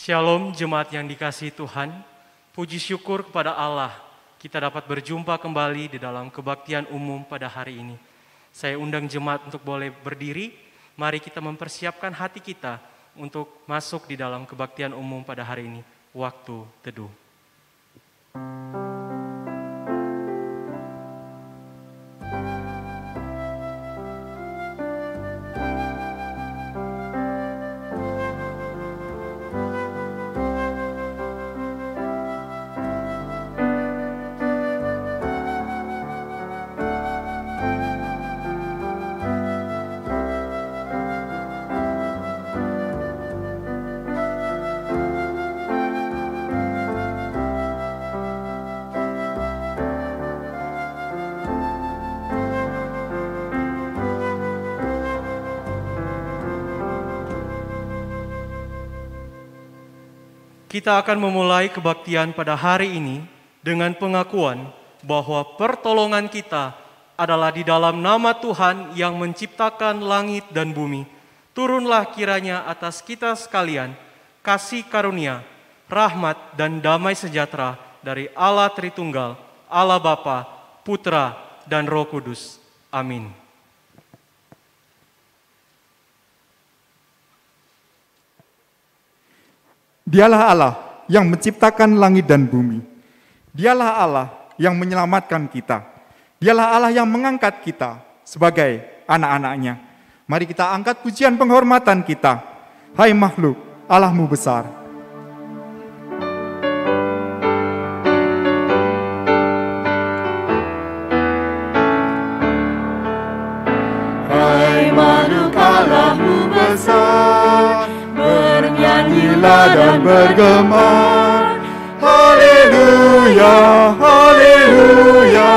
Shalom jemaat yang dikasihi Tuhan, puji syukur kepada Allah kita dapat berjumpa kembali di dalam kebaktian umum pada hari ini. Saya undang jemaat untuk boleh berdiri, mari kita mempersiapkan hati kita untuk masuk di dalam kebaktian umum pada hari ini, waktu teduh. Kita akan memulai kebaktian pada hari ini dengan pengakuan bahwa pertolongan kita adalah di dalam nama Tuhan yang menciptakan langit dan bumi. Turunlah kiranya atas kita sekalian kasih karunia, rahmat dan damai sejahtera dari Allah Tritunggal, Allah Bapa, Putra dan Roh Kudus. Amin. Dialah Allah yang menciptakan langit dan bumi. Dialah Allah yang menyelamatkan kita. Dialah Allah yang mengangkat kita sebagai anak-anaknya. Mari kita angkat pujian penghormatan kita. Hai makhluk, Allahmu besar. Hai makhluk, Allahmu besar. Bernyanyilah dan bergema, haleluya, haleluya.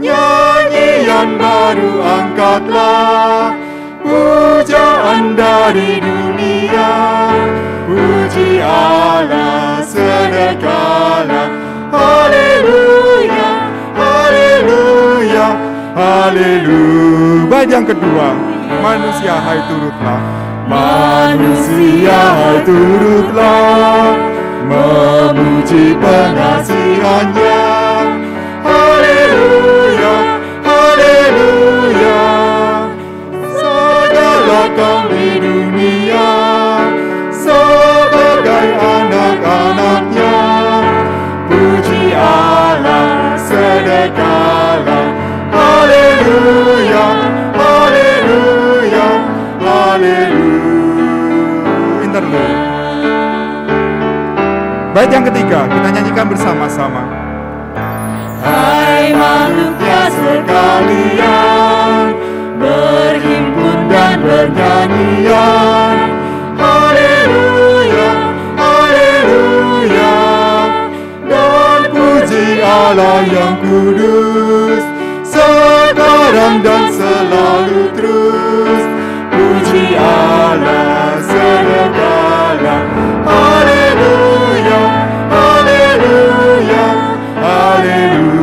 Nyanyian baru angkatlah, pujaan dari dunia. Puji Allah sedekala, haleluya, haleluya, haleluya. Bait yang kedua, manusia hai turutlah. Manusia hai turutlah, memuji pengasihannya. Haleluya, haleluya. Segala kaum di dunia sebagai anak-anaknya. Puji Allah sedekala. Haleluya, haleluya, haleluya. Bait yang ketiga, kita nyanyikan bersama-sama. Hai makhluknya sekalian, berhimpun dan bernyanyian. Haleluya, haleluya. Dan puji Allah yang kudus, sekarang dan selalu terus. Puji Allah segala. Haleluya, haleluya, haleluya.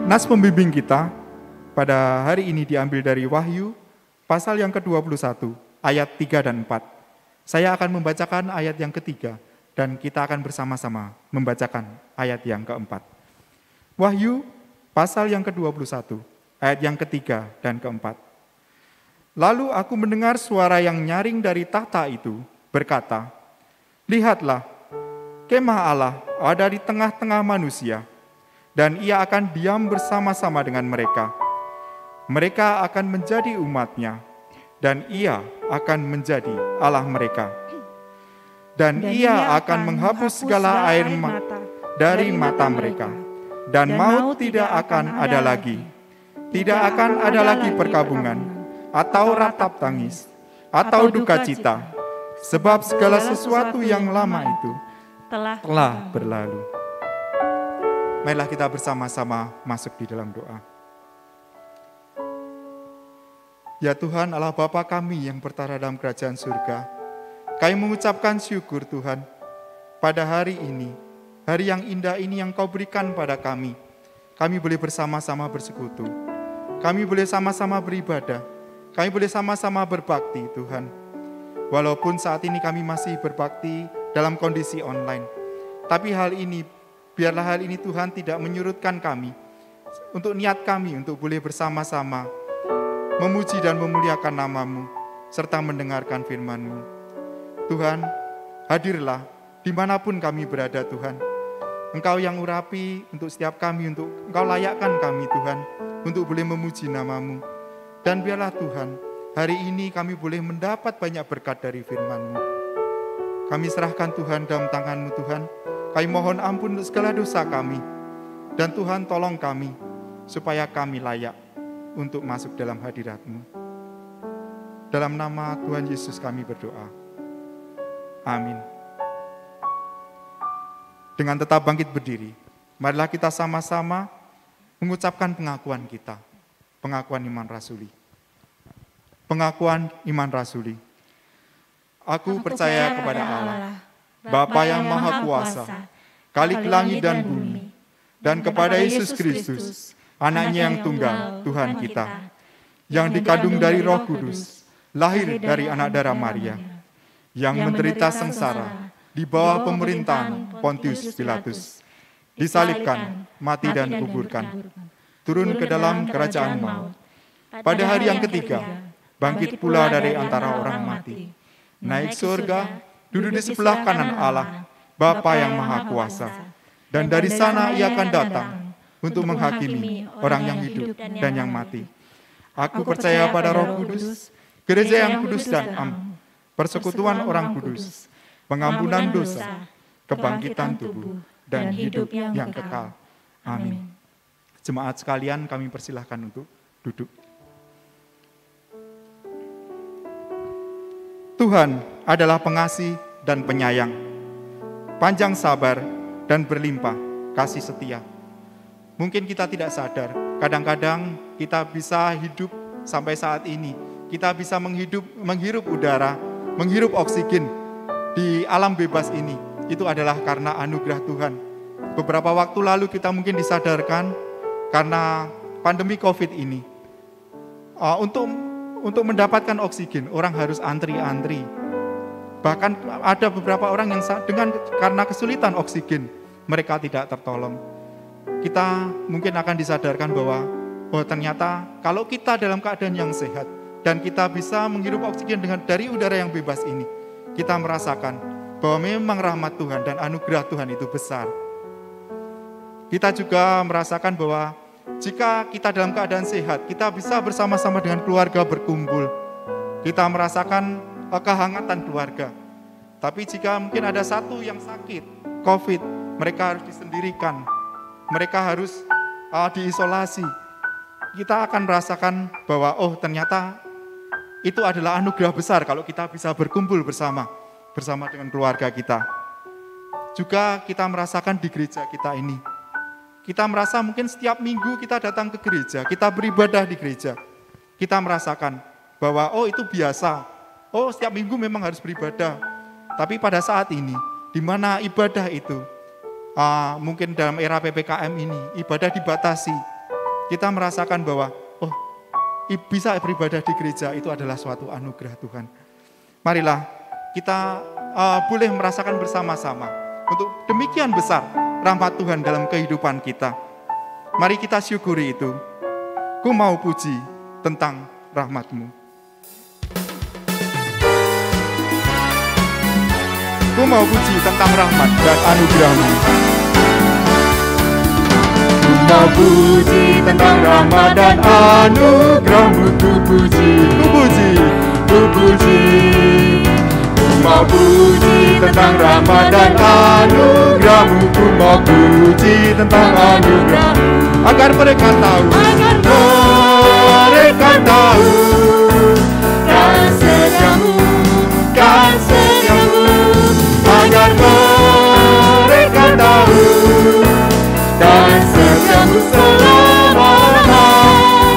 Nas pembimbing kita pada hari ini diambil dari Wahyu pasal yang ke-21 ayat 3 dan 4. Saya akan membacakan ayat yang ketiga dan kita akan bersama-sama membacakan ayat yang keempat. Wahyu pasal yang ke-21 ayat yang ketiga dan keempat. Lalu aku mendengar suara yang nyaring dari tahta itu berkata, lihatlah, kemah Allah ada di tengah-tengah manusia, dan ia akan diam bersama-sama dengan mereka. Mereka akan menjadi umat-Nya, dan ia akan menjadi Allah mereka. Dan ia akan menghapus segala air mata dari mata mereka, dan maut tidak akan ada lagi. Tidak akan ada lagi perkabungan, atau ratap tangis, atau duka cita, sebab segala sesuatu yang lama itu telah berlalu. Marilah kita bersama-sama masuk di dalam doa. Ya Tuhan Allah Bapa kami yang bertahta dalam kerajaan surga, kami mengucapkan syukur Tuhan pada hari ini, hari yang indah ini yang Kau berikan pada kami. Kami boleh bersama-sama bersekutu. kami boleh sama-sama beribadah, kami boleh sama-sama berbakti Tuhan. Walaupun saat ini kami masih berbakti dalam kondisi online, tapi biarlah hal ini Tuhan tidak menyurutkan kami, untuk niat kami untuk boleh bersama-sama memuji dan memuliakan nama-Mu, serta mendengarkan firman-Mu. Tuhan, hadirlah dimanapun kami berada Tuhan. Engkau yang urapi untuk setiap kami, untuk Engkau layakkan kami Tuhan, untuk boleh memuji nama-Mu. Dan biarlah Tuhan, hari ini kami boleh mendapat banyak berkat dari firman-Mu. Kami serahkan Tuhan dalam tangan-Mu Tuhan. Kami mohon ampun untuk segala dosa kami. Dan Tuhan tolong kami, supaya kami layak untuk masuk dalam hadirat-Mu. Dalam nama Tuhan Yesus kami berdoa. Amin. Dengan tetap bangkit berdiri, marilah kita sama-sama mengucapkan pengakuan kita. Pengakuan iman rasuli. Pengakuan iman rasuli. Aku percaya kepada Allah, Bapa yang Maha Kuasa, Khalik langit dan bumi, dan kepada Yesus Kristus, Anaknya yang tunggal, Tuhan kita, yang dikandung dari Roh Kudus, lahir dari anak darah Maria, yang menderita sengsara di bawah pemerintahan Pontius Pilatus, disalibkan, mati dan kuburkan, turun ke dalam kerajaan maut. Pada hari yang ketiga, bangkit pula dari antara orang mati, naik surga, duduk di sebelah kanan Allah, Bapa yang Maha Kuasa, dan dari sana Ia akan datang untuk menghakimi orang yang hidup dan yang mati. Aku percaya pada Roh Kudus, gereja yang kudus dan am, persekutuan orang kudus, pengampunan dosa, kebangkitan tubuh, dan hidup yang kekal. Amin. Jemaat sekalian, kami persilahkan untuk duduk. Tuhan adalah pengasih dan penyayang, panjang sabar dan berlimpah kasih setia. Mungkin kita tidak sadar, kadang-kadang kita bisa hidup sampai saat ini. Kita bisa menghirup udara, menghirup oksigen di alam bebas ini. Itu adalah karena anugerah Tuhan. Beberapa waktu lalu kita mungkin disadarkan karena pandemi COVID ini. Untuk mendapatkan oksigen, orang harus antri-antri. Bahkan ada beberapa orang yang karena kesulitan oksigen, mereka tidak tertolong. Kita mungkin akan disadarkan bahwa ternyata kalau kita dalam keadaan yang sehat dan kita bisa menghirup oksigen dari udara yang bebas ini, kita merasakan bahwa memang rahmat Tuhan dan anugerah Tuhan itu besar. Kita juga merasakan bahwa jika kita dalam keadaan sehat, kita bisa bersama-sama dengan keluarga berkumpul. Kita merasakan kehangatan keluarga. Tapi jika mungkin ada satu yang sakit, COVID, mereka harus disendirikan. Mereka harus diisolasi. Kita akan merasakan bahwa ternyata itu adalah anugerah besar kalau kita bisa berkumpul bersama dengan keluarga kita. Juga kita merasakan di gereja kita ini. Kita merasa mungkin setiap minggu kita datang ke gereja, kita beribadah di gereja. Kita merasakan bahwa itu biasa. Setiap minggu memang harus beribadah. Tapi pada saat ini, di mana ibadah itu, mungkin dalam era PPKM ini, ibadah dibatasi. Kita merasakan bahwa, bisa beribadah di gereja itu adalah suatu anugerah Tuhan. Marilah kita boleh merasakan bersama-sama untuk demikian besar rahmat Tuhan dalam kehidupan kita. Mari kita syukuri itu. Ku mau puji tentang rahmat-Mu. Ku mau puji tentang rahmat dan anugerah-Mu. Ku mau puji tentang rahmat dan anugerah-Mu. Ku puji, ku puji, ku puji. Ku mau puji tentang rahmat dan anugerah-Mu. Ku mau puji tentang anugerah-Mu. Agar mereka tahu, kasih-Mu, kasih-Mu. Agar mereka tahu dan setia-Mu selama-lamanya.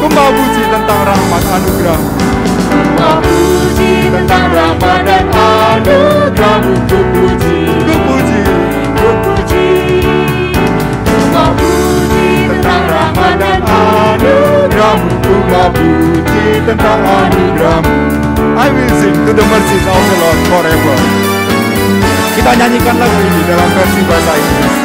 ku mau puji tentang rahmat anugerah-Mu. Ku mau puji tentang rahmat dan anugerah-Mu. Ku puji, Ku puji, ku puji. Ku mau puji tentang rahmat dan anugerah-Mu. Ku tentang anugerah-Mu. I will sing to the mercies of the Lord forever. Kita nyanyikan lagu ini dalam versi bahasa Inggris.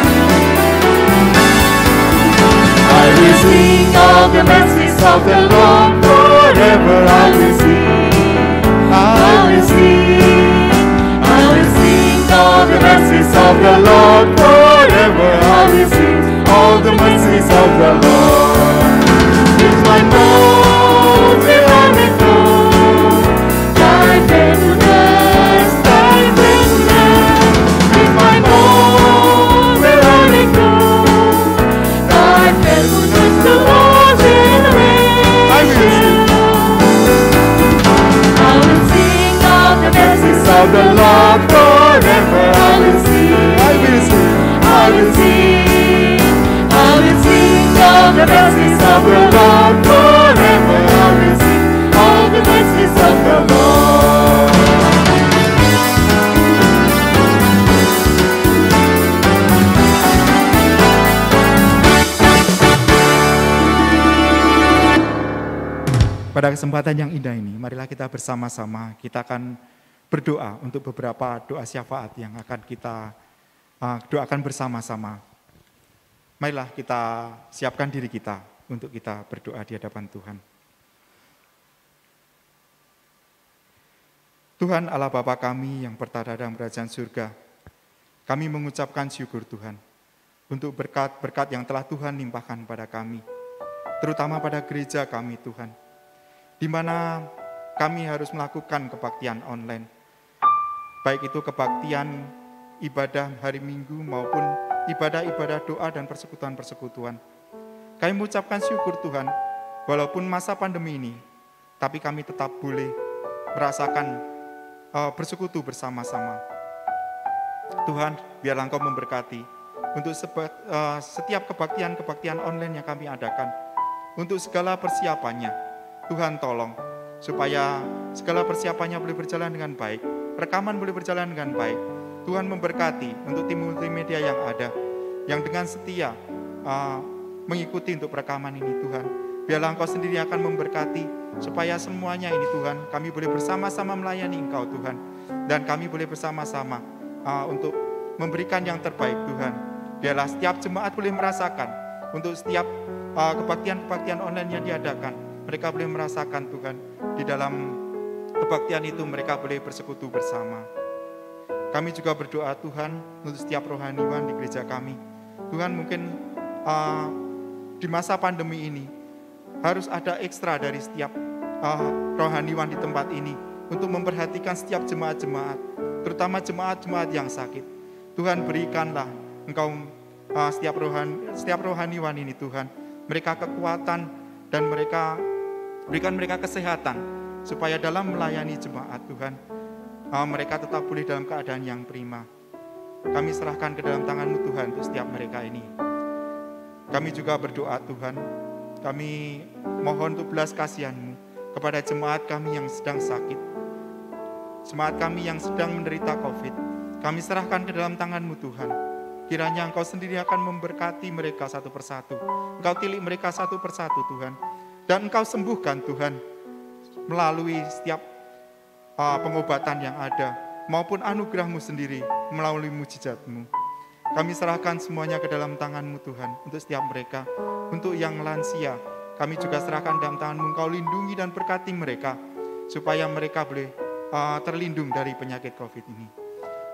I will sing of the mercies of the Lord forever. I will sing. I will sing. I will sing of the mercies of the Lord forever. I will sing all the mercies of the Lord. With my mouth will I declare Thy faithfulness, Thy faithfulness. With my mouth will I declare Thy faithfulness, the Lord's generation. I will sing. I will sing of the mercies of the Lord forever. I will sing. I will sing. I will sing. I will sing of the mercies of the Lord forever. I will sing all the mercies of the Lord. Pada kesempatan yang indah ini, marilah kita bersama-sama, kita akan berdoa untuk beberapa doa syafaat yang akan kita doakan bersama-sama. Marilah kita siapkan diri kita untuk kita berdoa di hadapan Tuhan. Tuhan Allah Bapa kami yang bertada dalam kerajaan surga, kami mengucapkan syukur Tuhan untuk berkat-berkat yang telah Tuhan limpahkan pada kami, terutama pada gereja kami Tuhan, di mana kami harus melakukan kebaktian online, baik itu kebaktian ibadah hari Minggu maupun ibadah-ibadah doa dan persekutuan-persekutuan. Kami mengucapkan syukur Tuhan, walaupun masa pandemi ini, tapi kami tetap boleh merasakan bersekutu bersama-sama. Tuhan, biarlah Engkau memberkati untuk setiap kebaktian-kebaktian online yang kami adakan, untuk segala persiapannya. Tuhan tolong, supaya segala persiapannya boleh berjalan dengan baik, rekaman boleh berjalan dengan baik. Tuhan memberkati untuk tim multimedia yang ada, yang dengan setia mengikuti untuk perekaman ini Tuhan. Biarlah Engkau sendiri akan memberkati, supaya semuanya ini Tuhan, kami boleh bersama-sama melayani Engkau Tuhan. Dan kami boleh bersama-sama untuk memberikan yang terbaik Tuhan. Biarlah setiap jemaat boleh merasakan, untuk setiap kebaktian-kebaktian online yang diadakan, mereka boleh merasakan Tuhan, di dalam kebaktian itu mereka boleh bersekutu bersama. Kami juga berdoa Tuhan untuk setiap rohaniwan di gereja kami. Tuhan, mungkin di masa pandemi ini harus ada ekstra dari setiap rohaniwan di tempat ini untuk memperhatikan setiap jemaat-jemaat, terutama jemaat-jemaat yang sakit. Tuhan, berikanlah Engkau setiap rohaniwan ini Tuhan, mereka kekuatan dan berikan mereka kesehatan, supaya dalam melayani jemaat Tuhan, mereka tetap pulih dalam keadaan yang prima. Kami serahkan ke dalam tangan-Mu Tuhan untuk setiap mereka ini. Kami juga berdoa Tuhan, kami mohon untuk belas kasihan-Mu kepada jemaat kami yang sedang sakit, jemaat kami yang sedang menderita COVID. Kami serahkan ke dalam tangan-Mu Tuhan. Kiranya Engkau sendiri akan memberkati mereka satu persatu. Engkau tilik mereka satu persatu Tuhan. Dan Engkau sembuhkan Tuhan, melalui setiap pengobatan yang ada, maupun anugerah-Mu sendiri melalui mujizat-Mu. Kami serahkan semuanya ke dalam tangan-Mu Tuhan, untuk setiap mereka. Untuk yang lansia, kami juga serahkan dalam tangan-Mu. Engkau lindungi dan berkati mereka, supaya mereka boleh terlindung dari penyakit COVID ini.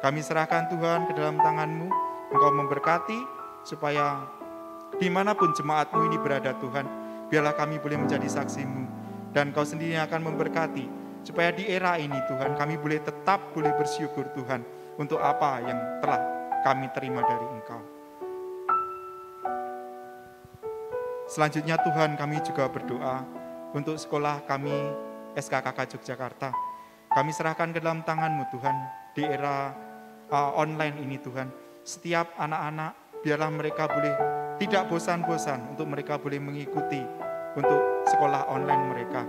Kami serahkan Tuhan ke dalam tangan-Mu. Engkau memberkati, supaya dimanapun jemaat-Mu ini berada Tuhan, biarlah kami boleh menjadi saksi-Mu. Dan Engkau sendiri akan memberkati, supaya di era ini Tuhan, kami boleh tetap bersyukur Tuhan, untuk apa yang telah kami terima dari Engkau. Selanjutnya Tuhan, kami juga berdoa untuk sekolah kami SKKK Yogyakarta. Kami serahkan ke dalam tangan-Mu Tuhan, di era online ini Tuhan. Setiap anak-anak, biarlah mereka boleh tidak bosan-bosan, untuk mereka boleh mengikuti untuk sekolah online mereka.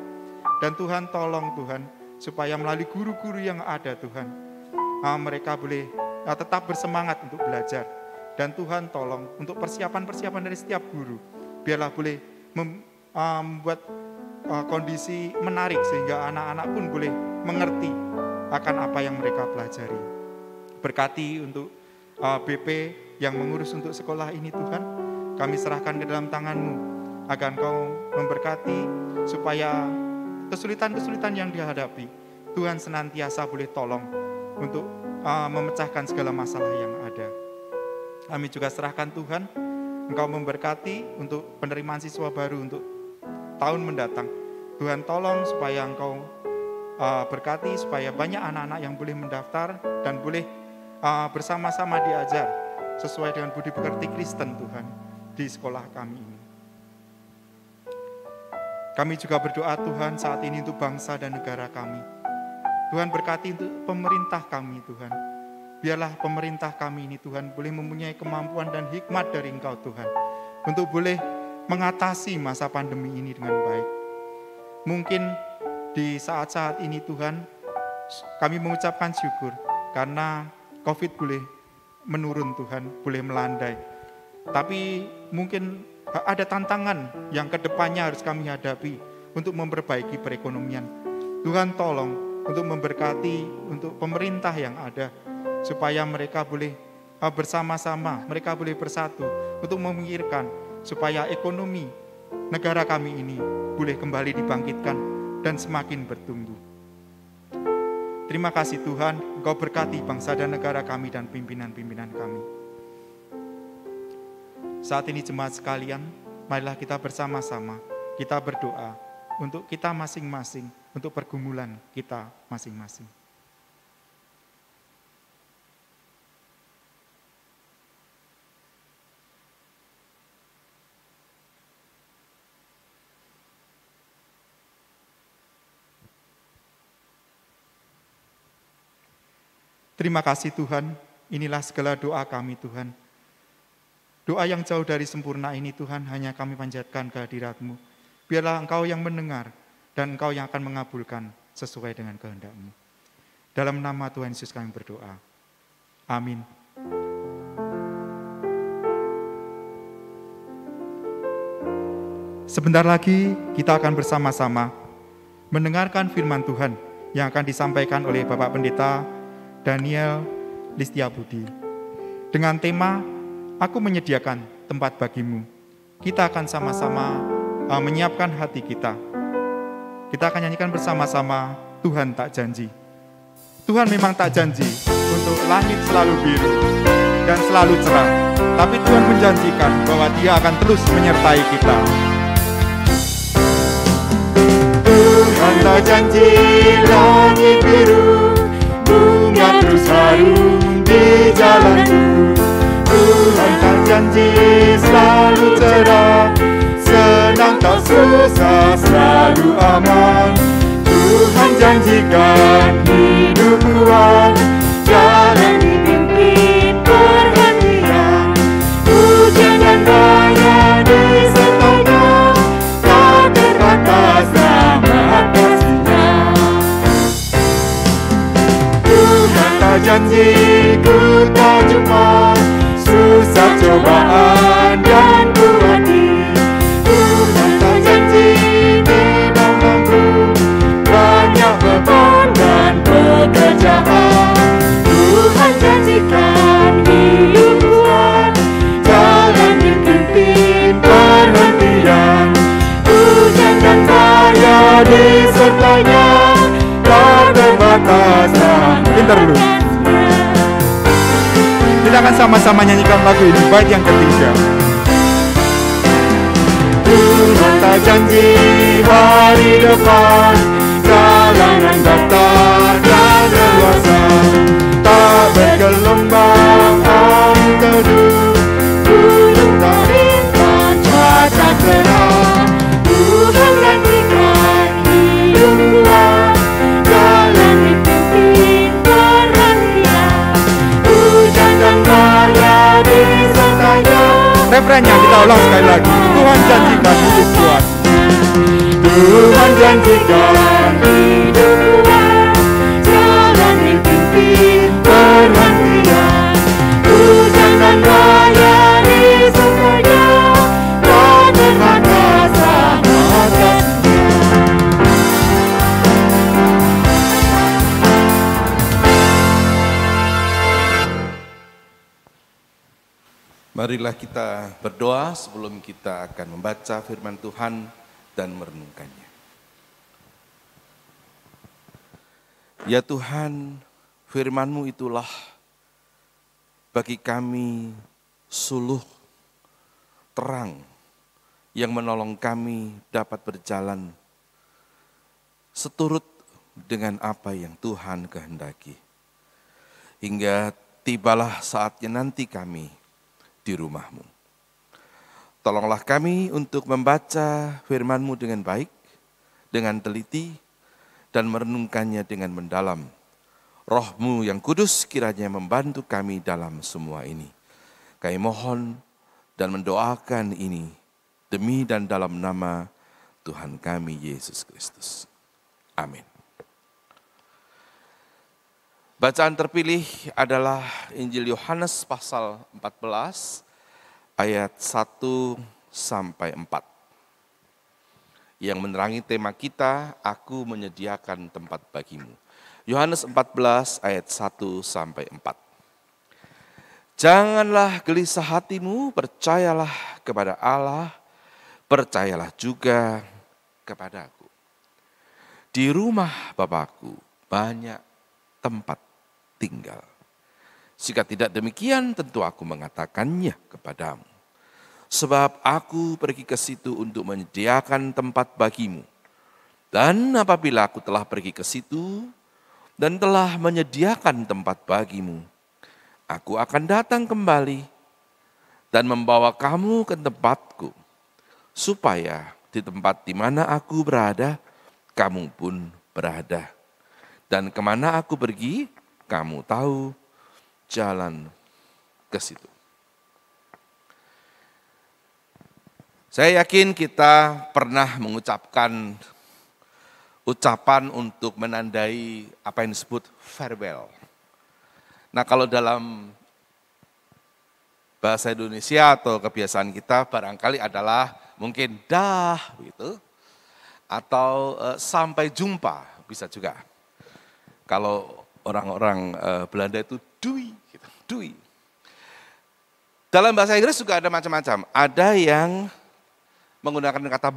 Dan Tuhan tolong Tuhan, supaya melalui guru-guru yang ada Tuhan, mereka boleh tetap bersemangat untuk belajar. Dan Tuhan tolong untuk persiapan-persiapan dari setiap guru, biarlah boleh membuat kondisi menarik sehingga anak-anak pun boleh mengerti akan apa yang mereka pelajari. Berkati untuk BP yang mengurus untuk sekolah ini Tuhan, kami serahkan ke dalam tangan-Mu agar Engkau memberkati supaya kesulitan-kesulitan yang dihadapi Tuhan senantiasa boleh tolong untuk memecahkan segala masalah yang ada. Kami juga serahkan Tuhan, Engkau memberkati untuk penerimaan siswa baru untuk tahun mendatang. Tuhan tolong supaya Engkau berkati supaya banyak anak-anak yang boleh mendaftar dan boleh bersama-sama diajar sesuai dengan budi pekerti Kristen Tuhan di sekolah kami ini. Kami juga berdoa Tuhan saat ini untuk bangsa dan negara kami. Tuhan berkati untuk pemerintah kami Tuhan. Biarlah pemerintah kami ini Tuhan boleh mempunyai kemampuan dan hikmat dari Engkau Tuhan untuk boleh mengatasi masa pandemi ini dengan baik. Mungkin di saat-saat ini Tuhan kami mengucapkan syukur karena COVID boleh menurun Tuhan, boleh melandai. Tapi mungkin ada tantangan yang kedepannya harus kami hadapi untuk memperbaiki perekonomian. Tuhan tolong untuk memberkati untuk pemerintah yang ada, supaya mereka boleh bersama-sama, mereka boleh bersatu untuk memikirkan supaya ekonomi negara kami ini boleh kembali dibangkitkan dan semakin bertumbuh. Terima kasih Tuhan, Engkau berkati bangsa dan negara kami dan pimpinan-pimpinan kami. Saat ini jemaat sekalian, marilah kita bersama-sama, kita berdoa untuk kita masing-masing, untuk pergumulan kita masing-masing. Terima kasih Tuhan, inilah segala doa kami Tuhan. Doa yang jauh dari sempurna ini Tuhan, hanya kami panjatkan kehadirat-Mu. Biarlah Engkau yang mendengar dan Engkau yang akan mengabulkan sesuai dengan kehendak-Mu. Dalam nama Tuhan Yesus kami berdoa. Amin. Sebentar lagi kita akan bersama-sama mendengarkan firman Tuhan yang akan disampaikan oleh Bapak Pendeta Daniel Listiabudi dengan tema Aku menyediakan tempat bagimu. Kita akan sama-sama menyiapkan hati kita. Kita akan nyanyikan bersama-sama Tuhan tak janji. Tuhan memang tak janji untuk langit selalu biru dan selalu cerah, tapi Tuhan menjanjikan bahwa Dia akan terus menyertai kita. Tuhan tak janji langit biru, bunga terus harum di jalanku. Tuhan tak janji selalu cerah, senang tak susah selalu aman. Tuhan janjikan hidup kuat, jalan dipimpin perhatian. Hujan dan badai disertainya, tak terbatas rahmat kasih-Nya. Tuhan tak janji ku tak jumpa susah cobaan dan kuati. Tuhan tak janji menolongku banyak beban dan pekerjaan. Tuhan janjikan hidup kuat, jalan dipimpin perhentian. Hujan dan badai disertainya, tak terbatas Interlude. Kita akan sama-sama nyanyikan lagu ini, bait yang ketiga. Tuhan tak janji hari depan, jalanan datar dan leluasa, tak bergelombang angin teduh, gunung tak rintang cuaca cerah. Tuhan janjikan hidup kuat, jalan dipimpin perhatian. Hujan dan badai disertainya. Refrennya kita ulang sekali lagi. Tuhan janjikan hidup kuat. Tuhan janjikan hidup kuat, jalan dipimpin perhatian. Hujan dan badai disertainya, tak terbatas rahmat kasih-Nya. Marilah kita berdoa sebelum kita akan membaca firman Tuhan dan merenungkannya. Ya Tuhan, firman-Mu itulah bagi kami suluh terang yang menolong kami dapat berjalan seturut dengan apa yang Tuhan kehendaki. Hingga tibalah saatnya nanti kami di rumah-Mu. Tolonglah kami untuk membaca firman-Mu dengan baik, dengan teliti, dan merenungkannya dengan mendalam. Roh-Mu yang kudus kiranya membantu kami dalam semua ini. Kami mohon dan mendoakan ini demi dan dalam nama Tuhan kami Yesus Kristus. Amin. Bacaan terpilih adalah Injil Yohanes pasal 14 ayat 1 sampai 4. Yang menerangi tema kita, aku menyediakan tempat bagimu. Yohanes 14 ayat 1 sampai 4. Janganlah gelisah hatimu, percayalah kepada Allah, percayalah juga kepadaku. Di rumah Bapakku banyak tempat tinggal. Jika tidak demikian, tentu aku mengatakannya kepadamu. Sebab aku pergi ke situ untuk menyediakan tempat bagimu. Dan apabila aku telah pergi ke situ dan telah menyediakan tempat bagimu, aku akan datang kembali dan membawa kamu ke tempatku, supaya di tempat di mana aku berada, kamu pun berada. Dan kemana aku pergi, kamu tahu jalan ke situ. Saya yakin kita pernah mengucapkan ucapan untuk menandai apa yang disebut farewell. Nah, kalau dalam bahasa Indonesia atau kebiasaan kita barangkali adalah mungkin dah gitu, atau sampai jumpa bisa juga. Kalau orang-orang Belanda itu doei, gitu, doei. Dalam bahasa Inggris juga ada macam-macam. Ada yang menggunakan kata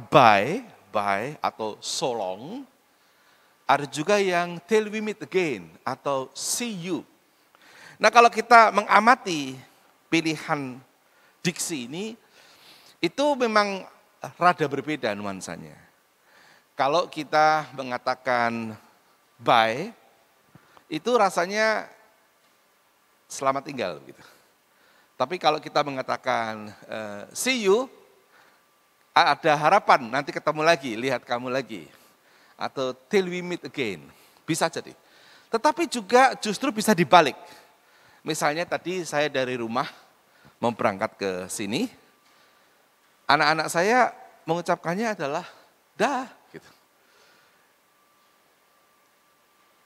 bye atau so long. Ada juga yang till we meet again atau see you. Nah, kalau kita mengamati pilihan diksi ini, itu memang rada berbeda nuansanya. Kalau kita mengatakan bye, itu rasanya selamat tinggal gitu. Tapi kalau kita mengatakan see you, ada harapan nanti ketemu lagi, lihat kamu lagi. Atau till we meet again, bisa jadi. Tetapi juga justru bisa dibalik. Misalnya tadi saya dari rumah mau berangkat ke sini, anak-anak saya mengucapkannya adalah dah gitu.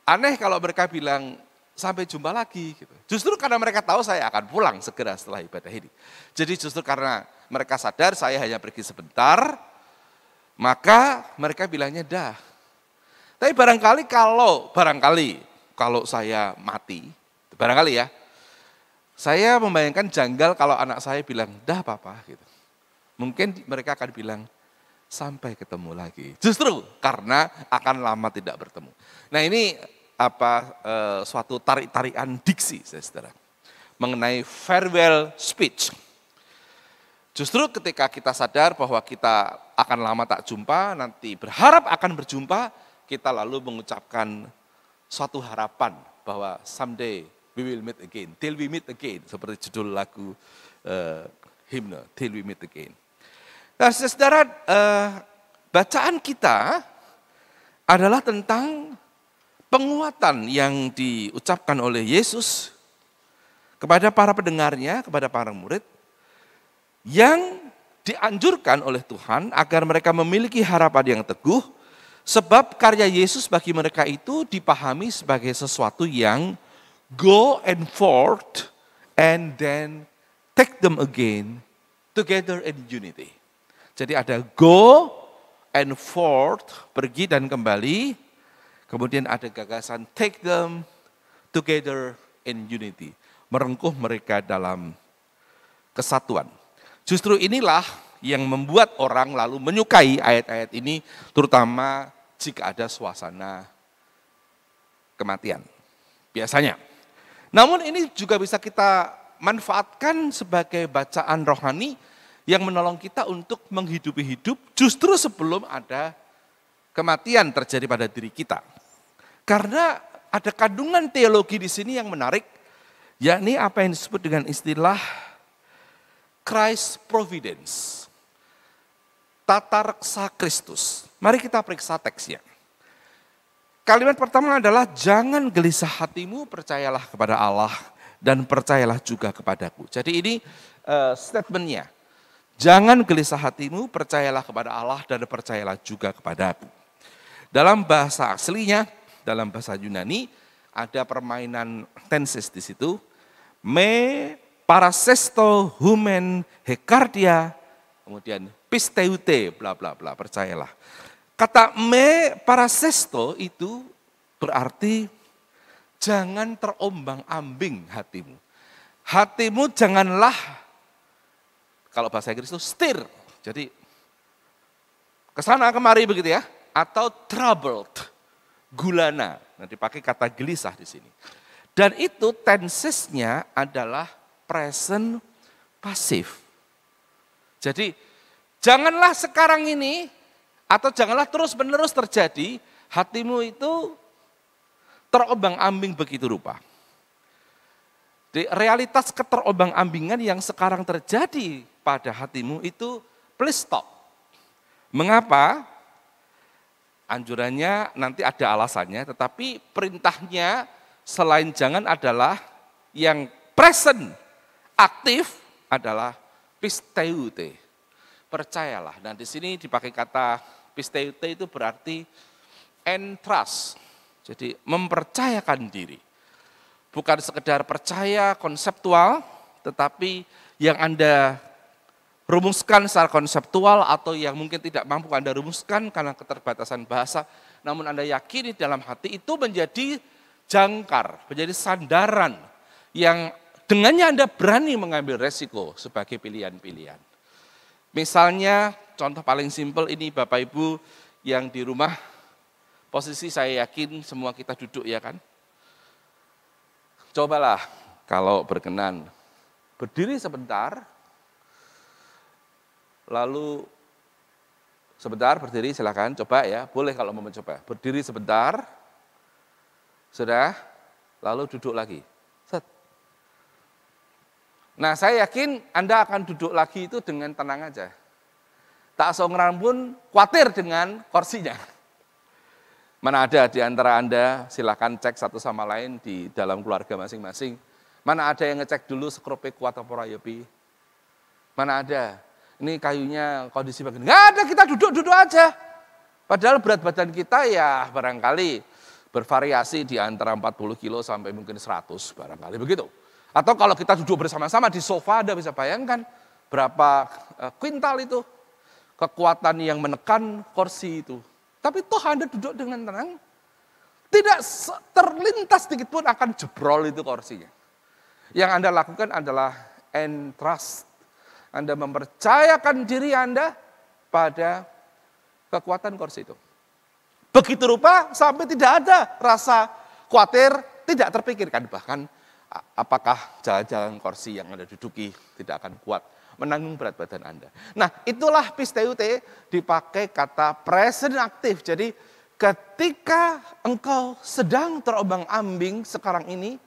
Aneh kalau mereka bilang sampai jumpa lagi gitu. Justru karena mereka tahu saya akan pulang segera setelah ibadah ini. Jadi justru karena mereka sadar saya hanya pergi sebentar, maka mereka bilangnya dah. Tapi barangkali kalau saya mati, barangkali ya, saya membayangkan janggal kalau anak saya bilang dah papa gitu. Mungkin mereka akan bilang sampai ketemu lagi. Justru karena akan lama tidak bertemu. Nah, ini suatu tarik-tarikan diksi, saudara, mengenai farewell speech. Justru ketika kita sadar bahwa kita akan lama tak jumpa, nanti berharap akan berjumpa, kita lalu mengucapkan suatu harapan bahwa someday we will meet again, till we meet again, seperti judul lagu himne, till we meet again. Nah, saudara, bacaan kita adalah tentang penguatan yang diucapkan oleh Yesus kepada para pendengarnya, kepada para murid, yang dianjurkan oleh Tuhan agar mereka memiliki harapan yang teguh, sebab karya Yesus bagi mereka itu dipahami sebagai sesuatu yang go and forth and then take them again together in unity. Jadi ada go and forth, pergi dan kembali. Kemudian ada gagasan take them together in unity. Merengkuh mereka dalam kesatuan. Justru inilah yang membuat orang lalu menyukai ayat-ayat ini, terutama jika ada suasana kematian, biasanya. Namun ini juga bisa kita manfaatkan sebagai bacaan rohani yang menolong kita untuk menghidupi hidup justru sebelum ada kematian terjadi pada diri kita. Karena ada kandungan teologi di sini yang menarik, yakni apa yang disebut dengan istilah Christ Providence. Tata reksa Kristus. Mari kita periksa teksnya. Kalimat pertama adalah jangan gelisah hatimu, percayalah kepada Allah dan percayalah juga kepadaku. Jadi ini statementnya. Jangan gelisah hatimu, percayalah kepada Allah dan percayalah juga kepadaku. Dalam bahasa aslinya, dalam bahasa Yunani ada permainan tenses di situ. Me parasesto humen hekardia, kemudian pisteute, bla bla bla, percayalah. Kata me parasesto itu berarti jangan terombang-ambing hatimu. Hatimu janganlah, kalau bahasa Inggris itu stir, jadi kesana kemari begitu ya, atau troubled, gulana. Nah, dipakai kata gelisah di sini. Dan itu tensesnya adalah present pasif. Jadi janganlah sekarang ini atau janganlah terus-menerus terjadi hatimu itu terombang-ambing begitu rupa. Di realitas keterombang-ambingan yang sekarang terjadi pada hatimu itu please stop. Mengapa? Anjurannya nanti ada alasannya, tetapi perintahnya selain jangan adalah yang present, aktif adalah pisteute. Percayalah. Dan di sini dipakai kata pisteute itu berarti entrust. Jadi mempercayakan diri. Bukan sekedar percaya konseptual, tetapi yang Anda rumuskan secara konseptual atau yang mungkin tidak mampu Anda rumuskan karena keterbatasan bahasa, namun Anda yakini dalam hati itu menjadi jangkar, menjadi sandaran yang dengannya Anda berani mengambil resiko sebagai pilihan-pilihan. Misalnya contoh paling simpel ini Bapak Ibu yang di rumah, posisi saya yakin semua kita duduk ya kan. Cobalah kalau berkenan berdiri sebentar, lalu sebentar berdiri silakan, coba ya, boleh kalau mau mencoba. Berdiri sebentar, sudah, lalu duduk lagi. Set. Nah saya yakin Anda akan duduk lagi itu dengan tenang aja. Tak seorang pun khawatir dengan kursinya. Mana ada di antara Anda, silakan cek satu sama lain di dalam keluarga masing-masing. Mana ada yang ngecek dulu skrope kuat apa rayopi? Mana ada? Ini kayunya kondisi begini. Nggak ada, kita duduk-duduk aja. Padahal berat badan kita ya barangkali bervariasi di antara 40 kilo sampai mungkin 100 barangkali begitu. Atau kalau kita duduk bersama-sama di sofa, Anda bisa bayangkan berapa kuintal itu kekuatan yang menekan kursi itu. Tapi toh Anda duduk dengan tenang, tidak terlintas sedikit pun akan jebrol itu kursinya. Yang Anda lakukan adalah entrust. Anda mempercayakan diri Anda pada kekuatan kursi itu. Begitu rupa sampai tidak ada rasa khawatir, tidak terpikirkan. Bahkan apakah jalan-jalan kursi yang Anda duduki tidak akan kuat menanggung berat badan Anda. Nah itulah pisteute dipakai kata present aktif. Jadi ketika engkau sedang terombang-ambing sekarang ini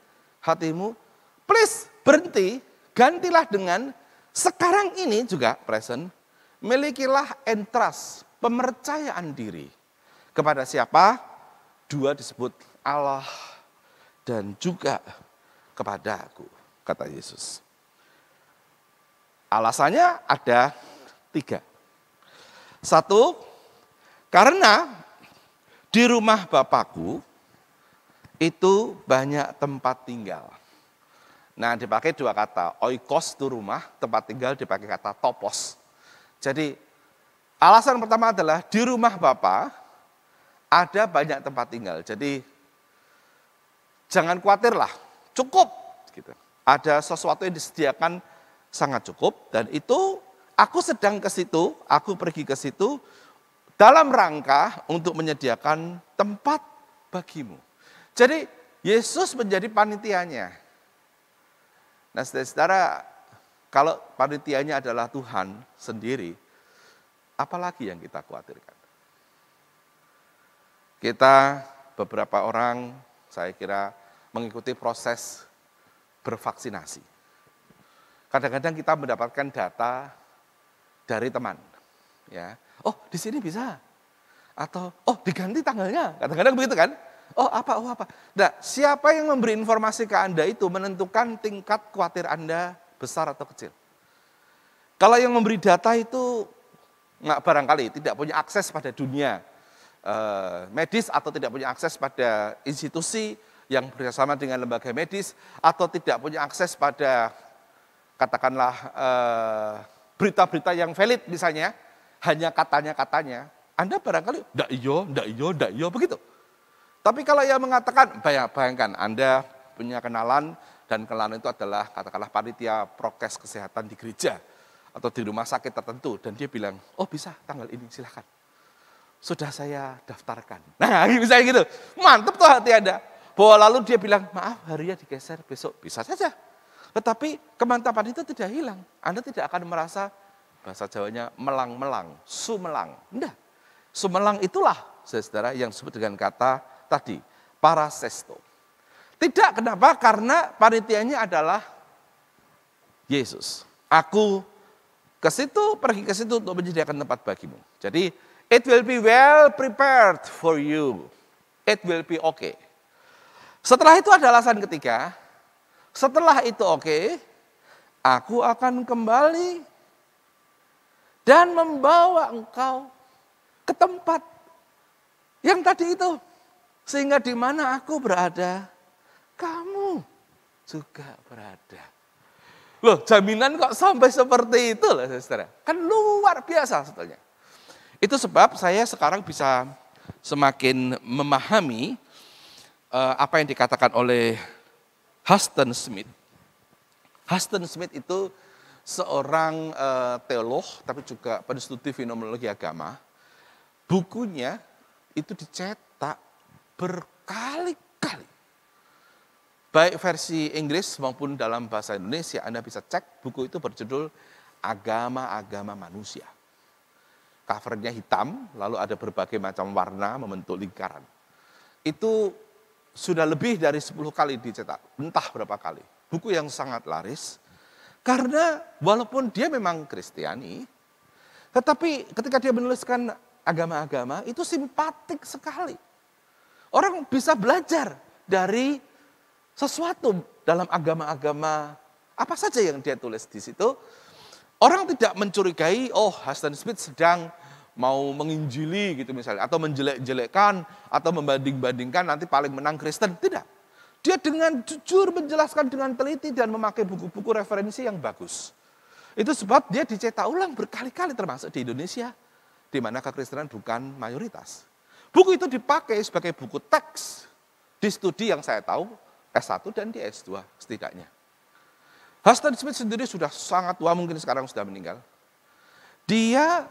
hatimu, please berhenti, gantilah dengan sekarang ini juga present, milikilah entrust, pemercayaan diri. Kepada siapa? Dua disebut Allah dan juga kepada aku, kata Yesus. Alasannya ada 3. 1, karena di rumah Bapakku itu banyak tempat tinggal. Nah dipakai 2 kata, oikos itu rumah, tempat tinggal dipakai kata topos. Jadi alasan pertama adalah di rumah Bapa ada banyak tempat tinggal. Jadi jangan khawatirlah, cukup. Gitu. Ada sesuatu yang disediakan sangat cukup. Dan itu aku sedang ke situ, aku pergi ke situ dalam rangka untuk menyediakan tempat bagimu. Jadi Yesus menjadi panitianya. Nah saudara, kalau panitianya adalah Tuhan sendiri, apalagi yang kita khawatirkan? Kita beberapa orang, saya kira, mengikuti proses bervaksinasi. Kadang-kadang kita mendapatkan data dari teman. Ya, oh di sini bisa. Atau, oh diganti tanggalnya. Kadang-kadang begitu kan? Oh apa. Nah, siapa yang memberi informasi ke Anda itu menentukan tingkat khawatir Anda besar atau kecil. Kalau yang memberi data itu nggak barangkali tidak punya akses pada dunia medis atau tidak punya akses pada institusi yang bersama dengan lembaga medis atau tidak punya akses pada katakanlah berita-berita yang valid misalnya, hanya katanya, Anda barangkali ndak iyo begitu. Tapi kalau yang mengatakan, bayangkan Anda punya kenalan dan kenalan itu adalah katakanlah panitia prokes kesehatan di gereja atau di rumah sakit tertentu dan dia bilang, oh bisa tanggal ini silahkan. Sudah saya daftarkan. Nah misalnya gitu, mantap tuh hati Anda. Bahwa lalu dia bilang, maaf harinya digeser besok, bisa saja. Tetapi kemantapan itu tidak hilang. Anda tidak akan merasa, bahasa Jawanya melang-melang, sumelang. Enggak. Sumelang itulah, saudara, yang disebut dengan kata tadi, parasesto. Tidak, kenapa? Karena panitianya adalah Yesus. Aku ke situ, pergi ke situ untuk menyediakan tempat bagimu. Jadi, it will be well prepared for you. It will be okay. Setelah itu ada alasan ketiga. Setelah itu oke, aku akan kembali dan membawa engkau ke tempat yang tadi itu. Sehingga di mana aku berada, kamu juga berada. Loh, jaminan kok sampai seperti itu loh, saudara. Kan luar biasa sebetulnya. Itu sebab saya sekarang bisa semakin memahami apa yang dikatakan oleh Huston Smith. Huston Smith itu seorang teolog, tapi juga penstudi fenomenologi agama. Bukunya itu dicetak berkali-kali. Baik versi Inggris maupun dalam bahasa Indonesia, Anda bisa cek buku itu berjudul Agama-Agama Manusia. Covernya hitam, lalu ada berbagai macam warna membentuk lingkaran. Itu sudah lebih dari 10 kali dicetak, entah berapa kali. Buku yang sangat laris, karena walaupun dia memang Kristiani, tetapi ketika dia menuliskan agama-agama, itu simpatik sekali. Orang bisa belajar dari sesuatu dalam agama-agama apa saja yang dia tulis di situ. Orang tidak mencurigai, oh Huston Smith sedang mau menginjili gitu misalnya, atau menjelek-jelekkan, atau membanding-bandingkan nanti paling menang Kristen. Tidak. Dia dengan jujur menjelaskan dengan teliti dan memakai buku-buku referensi yang bagus. Itu sebab dia dicetak ulang berkali-kali termasuk di Indonesia, di mana kekristenan bukan mayoritas. Buku itu dipakai sebagai buku teks di studi yang saya tahu S1 dan di S2 setidaknya. Huston Smith sendiri sudah sangat tua, mungkin sekarang sudah meninggal. Dia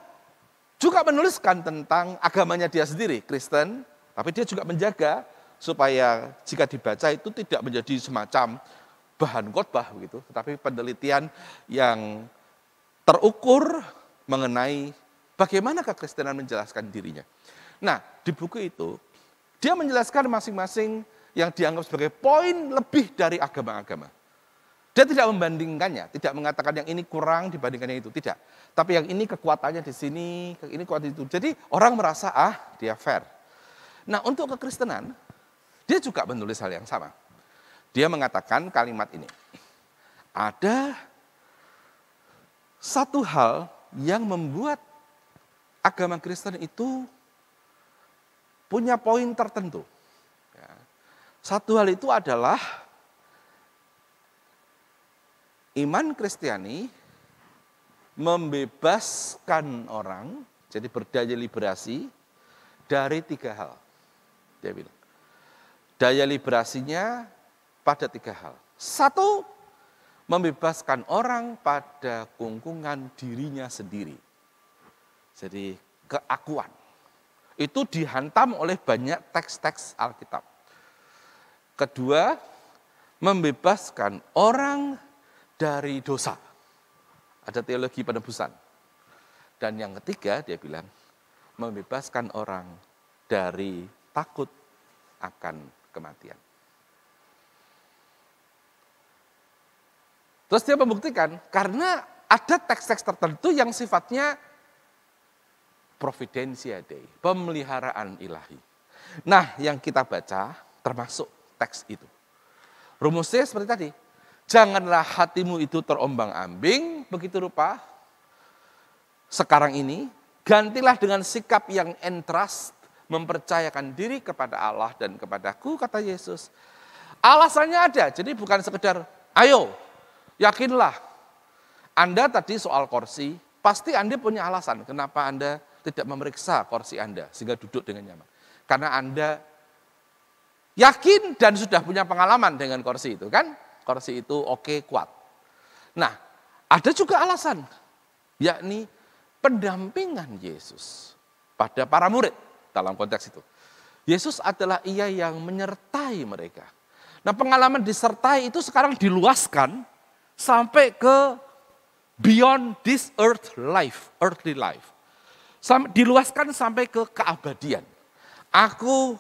juga menuliskan tentang agamanya dia sendiri, Kristen, tapi dia juga menjaga supaya jika dibaca itu tidak menjadi semacam bahan khotbah begitu, tetapi penelitian yang terukur mengenai bagaimana kekristenan menjelaskan dirinya. Nah, di buku itu dia menjelaskan masing-masing yang dianggap sebagai poin lebih dari agama-agama. Dia tidak membandingkannya, tidak mengatakan yang ini kurang dibandingkan yang itu, tidak. Tapi yang ini kekuatannya di sini, ini kuat itu. Jadi orang merasa dia fair. Nah, untuk kekristenan dia juga menulis hal yang sama. Dia mengatakan kalimat ini. Ada satu hal yang membuat agama Kristen itu punya poin tertentu. Satu hal itu adalah iman Kristiani membebaskan orang, jadi berdaya liberasi dari 3 hal. Dia bilang, daya liberasinya pada 3 hal. 1, membebaskan orang pada kungkungan dirinya sendiri. Jadi keakuan. Itu dihantam oleh banyak teks-teks Alkitab. Kedua, membebaskan orang dari dosa. Ada teologi penebusan. Dan yang ketiga dia bilang, membebaskan orang dari takut akan kematian. Terus dia membuktikan, karena ada teks-teks tertentu yang sifatnya providentia Dei, pemeliharaan ilahi. Nah, yang kita baca termasuk teks itu. Rumusnya seperti tadi, janganlah hatimu itu terombang-ambing, begitu rupa sekarang ini, gantilah dengan sikap yang entrust, mempercayakan diri kepada Allah dan kepadaku, kata Yesus. Alasannya ada, jadi bukan sekedar, ayo, yakinlah. Anda tadi soal kursi, pasti Anda punya alasan kenapa Anda tidak memeriksa kursi Anda sehingga duduk dengan nyaman. Karena Anda yakin dan sudah punya pengalaman dengan kursi itu kan? Kursi itu oke, kuat. Nah, ada juga alasan, yakni pendampingan Yesus pada para murid dalam konteks itu. Yesus adalah Ia yang menyertai mereka. Nah, pengalaman disertai itu sekarang diluaskan sampai ke beyond this earthly life. Diluaskan sampai ke keabadian. Aku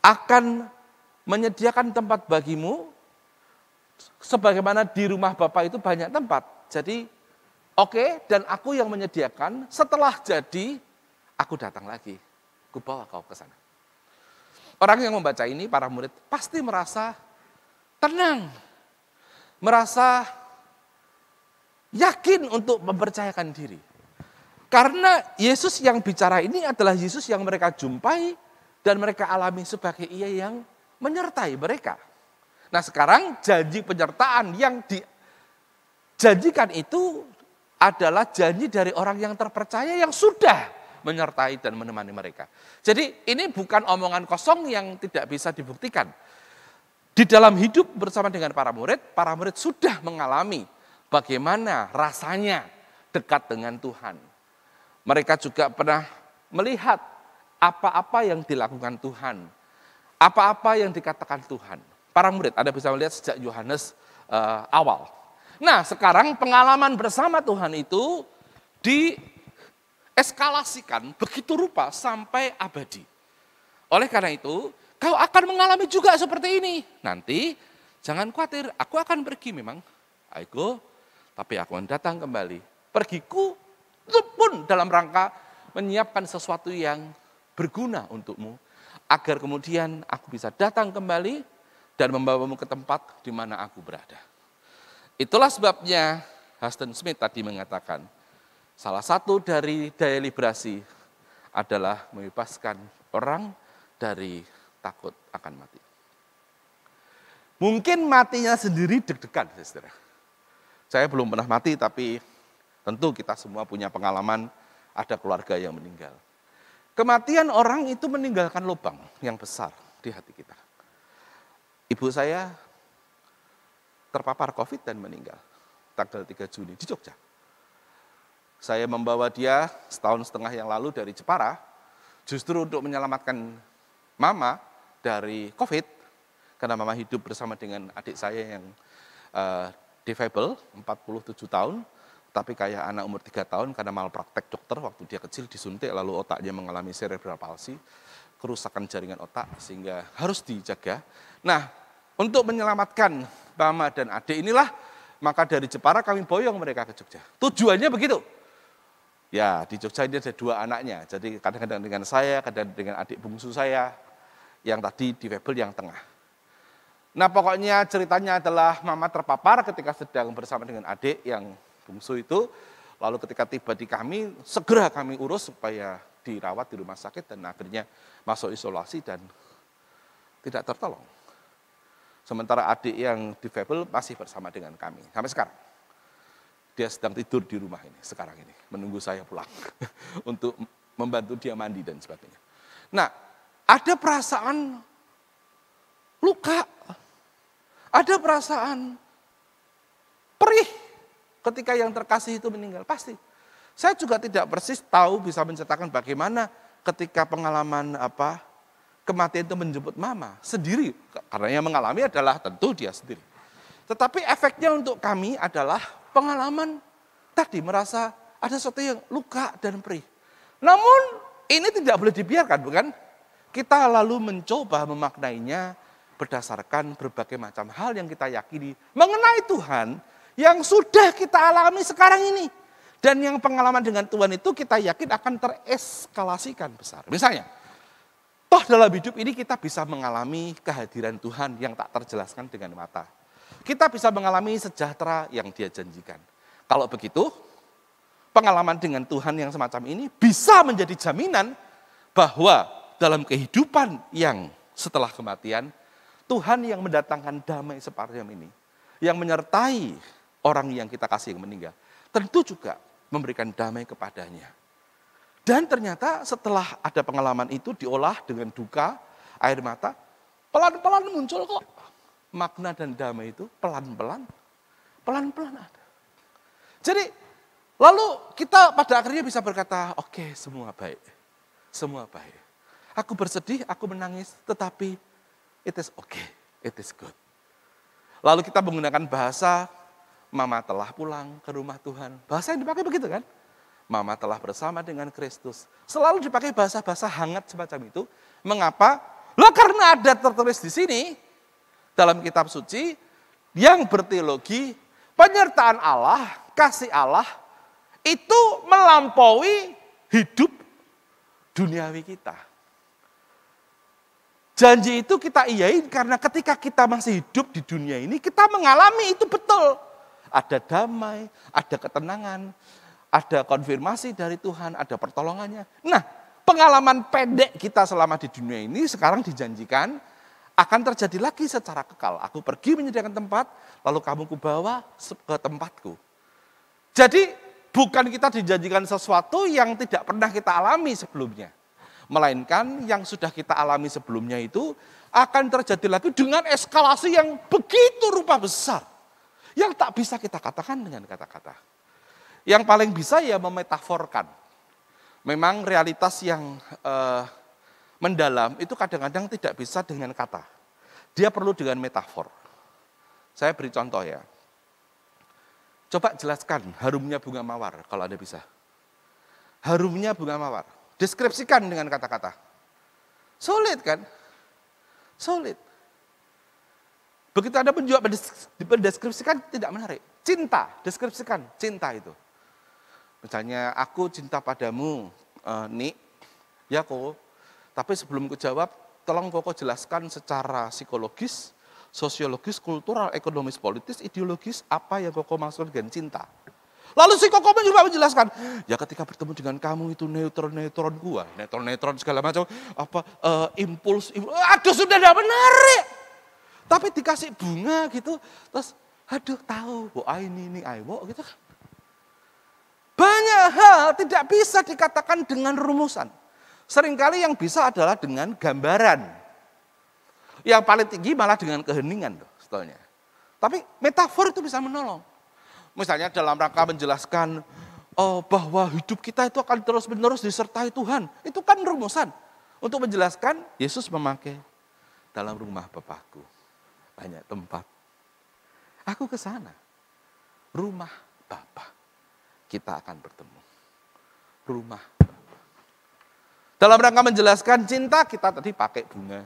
akan menyediakan tempat bagimu, sebagaimana di rumah Bapa itu banyak tempat. Jadi, oke, dan aku yang menyediakan, setelah jadi, aku datang lagi. Aku bawa kau ke sana. Orang yang membaca ini, para murid, pasti merasa tenang. Merasa yakin untuk mempercayakan diri. Karena Yesus yang bicara ini adalah Yesus yang mereka jumpai dan mereka alami sebagai Ia yang menyertai mereka. Nah, sekarang janji penyertaan yang dijanjikan itu adalah janji dari orang yang terpercaya yang sudah menyertai dan menemani mereka. Jadi ini bukan omongan kosong yang tidak bisa dibuktikan. Di dalam hidup bersama dengan para murid sudah mengalami bagaimana rasanya dekat dengan Tuhan. Mereka juga pernah melihat apa-apa yang dilakukan Tuhan, apa-apa yang dikatakan Tuhan. Para murid, Anda bisa melihat sejak Yohanes awal. Nah, sekarang pengalaman bersama Tuhan itu dieskalasikan begitu rupa sampai abadi. Oleh karena itu, kau akan mengalami juga seperti ini. Nanti, jangan khawatir, aku akan pergi memang. Aku, tapi aku akan datang kembali. Pergiku itu pun dalam rangka menyiapkan sesuatu yang berguna untukmu, agar kemudian aku bisa datang kembali dan membawamu ke tempat di mana aku berada. Itulah sebabnya Huston Smith tadi mengatakan, salah satu dari daya liberasi adalah membebaskan orang dari takut akan mati. Mungkin matinya sendiri deg-degan, saudara. Saya belum pernah mati, tapi tentu kita semua punya pengalaman ada keluarga yang meninggal. Kematian orang itu meninggalkan lubang yang besar di hati kita. Ibu saya terpapar COVID dan meninggal tanggal 3 Juni di Jogja. Saya membawa dia setahun setengah yang lalu dari Jepara justru untuk menyelamatkan mama dari COVID, karena mama hidup bersama dengan adik saya yang difabel 47 tahun. Tapi kayak anak umur 3 tahun karena malpraktek dokter waktu dia kecil disuntik lalu otaknya mengalami cerebral palsy, kerusakan jaringan otak sehingga harus dijaga. Nah, untuk menyelamatkan mama dan adik inilah maka dari Jepara kami boyong mereka ke Jogja. Tujuannya begitu. Ya, di Jogja ini ada 2 anaknya. Jadi kadang-kadang dengan saya, kadang dengan adik bungsu saya yang tadi difabel yang tengah. Nah, pokoknya ceritanya adalah mama terpapar ketika sedang bersama dengan adik yang bungsu itu, lalu ketika tiba di kami, segera kami urus supaya dirawat di rumah sakit dan akhirnya masuk isolasi dan tidak tertolong. Sementara adik yang difabel masih bersama dengan kami sampai sekarang. Dia sedang tidur di rumah ini sekarang ini, menunggu saya pulang untuk membantu dia mandi dan sebagainya. Nah, ada perasaan luka, ada perasaan ketika yang terkasih itu meninggal? Pasti. Saya juga tidak persis tahu bisa menceritakan bagaimana ketika pengalaman kematian itu menjemput mama sendiri. Karena yang mengalami adalah tentu dia sendiri. Tetapi efeknya untuk kami adalah pengalaman tadi merasa ada sesuatu yang luka dan perih. Namun ini tidak boleh dibiarkan, bukan? Kita lalu mencoba memaknainya berdasarkan berbagai macam hal yang kita yakini mengenai Tuhan yang sudah kita alami sekarang ini. Dan yang pengalaman dengan Tuhan itu kita yakin akan tereskalasikan besar. Misalnya, toh dalam hidup ini kita bisa mengalami kehadiran Tuhan yang tak terjelaskan dengan mata. Kita bisa mengalami sejahtera yang Dia janjikan. Kalau begitu, pengalaman dengan Tuhan yang semacam ini bisa menjadi jaminan bahwa dalam kehidupan yang setelah kematian, Tuhan yang mendatangkan damai seperti ini, yang menyertai orang yang kita kasih yang meninggal, tentu juga memberikan damai kepadanya. Dan ternyata setelah ada pengalaman itu diolah dengan duka, air mata, pelan-pelan muncul kok makna dan damai itu pelan-pelan ada. Jadi lalu kita pada akhirnya bisa berkata, oke, semua baik. Semua baik. Aku bersedih, aku menangis, tetapi it is okay, it is good. Lalu kita menggunakan bahasa, Mama telah pulang ke rumah Tuhan. Bahasa yang dipakai begitu kan? Mama telah bersama dengan Kristus. Selalu dipakai bahasa-bahasa hangat semacam itu. Mengapa? Lah karena ada tertulis di sini, dalam kitab suci, yang berteologi, penyertaan Allah, kasih Allah, itu melampaui hidup duniawi kita. Janji itu kita iyain karena ketika kita masih hidup di dunia ini, kita mengalami itu betul. Ada damai, ada ketenangan, ada konfirmasi dari Tuhan, ada pertolongannya. Nah, pengalaman pendek kita selama di dunia ini sekarang dijanjikan akan terjadi lagi secara kekal. Aku pergi menyediakan tempat, lalu kamu kubawa ke tempatku. Jadi, bukan kita dijanjikan sesuatu yang tidak pernah kita alami sebelumnya. Melainkan yang sudah kita alami sebelumnya itu akan terjadi lagi dengan eskalasi yang begitu rupa besar. Yang tak bisa kita katakan dengan kata-kata. Yang paling bisa ya memetaforkan. Memang realitas yang mendalam itu kadang-kadang tidak bisa dengan kata. Dia perlu dengan metafor. Saya beri contoh ya. Coba jelaskan harumnya bunga mawar kalau Anda bisa. Harumnya bunga mawar. Deskripsikan dengan kata-kata. Sulit kan? Sulit. Begitu Anda mendeskripsikan tidak menarik. Cinta, deskripsikan cinta itu. Misalnya, aku cinta padamu, Nik, ya kok. Tapi sebelum ku jawab, tolong kok jelaskan secara psikologis, sosiologis, kultural, ekonomis, politis, ideologis, apa yang kok maksud dengan cinta. Lalu si Koko juga menjelaskan, ya ketika bertemu dengan kamu itu neutron gua, neutron segala macam, impuls, aduh sudah tidak menarik. Tapi dikasih bunga gitu, terus aduh tahu, ini ayo gitu. Banyak hal tidak bisa dikatakan dengan rumusan. Seringkali yang bisa adalah dengan gambaran. Yang paling tinggi malah dengan keheningan sebetulnya. Tapi metafor itu bisa menolong. Misalnya dalam rangka menjelaskan bahwa hidup kita itu akan terus-menerus disertai Tuhan. Itu kan rumusan. Untuk menjelaskan, Yesus memakai dalam rumah Bapakku banyak tempat. Aku ke sana. Rumah Bapa. Kita akan bertemu. Rumah Bapa. Dalam rangka menjelaskan cinta, kita tadi pakai bunga.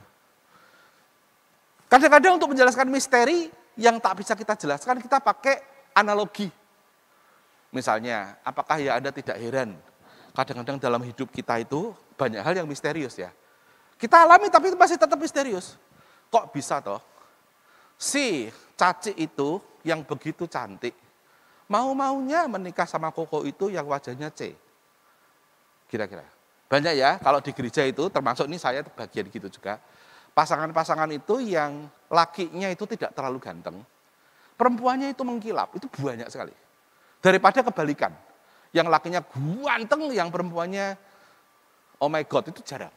Kadang-kadang untuk menjelaskan misteri yang tak bisa kita jelaskan, kita pakai analogi. Misalnya, apakah ya Anda tidak heran? Kadang-kadang dalam hidup kita itu banyak hal yang misterius ya. Kita alami tapi itu masih tetap misterius. Kok bisa toh? Si Caci itu yang begitu cantik, mau-maunya menikah sama Koko itu yang wajahnya C. Kira-kira. Banyak ya, kalau di gereja itu, termasuk ini saya bagian gitu juga. Pasangan-pasangan itu yang lakinya itu tidak terlalu ganteng. Perempuannya itu mengkilap, itu banyak sekali. Daripada kebalikan. Yang lakinya ganteng, yang perempuannya oh my God, itu jarang.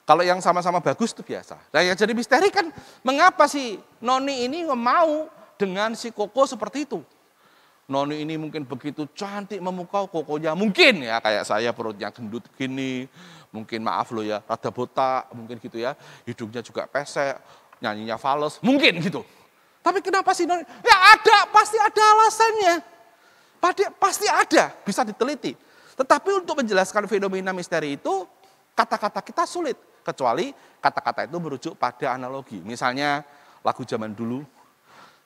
Kalau yang sama-sama bagus itu biasa. Nah yang jadi misteri kan, mengapa si Noni ini mau dengan si Koko seperti itu? Noni ini mungkin begitu cantik memukau, kokonya mungkin ya kayak saya perutnya gendut gini, mungkin maaf loh ya, rada botak, mungkin gitu ya, hidungnya juga pesek, nyanyinya fals, mungkin gitu. Tapi kenapa sih Noni? Ya ada, pasti ada alasannya. Pasti ada, bisa diteliti. Tetapi untuk menjelaskan fenomena misteri itu, kata-kata kita sulit. Kecuali kata-kata itu merujuk pada analogi. Misalnya lagu zaman dulu,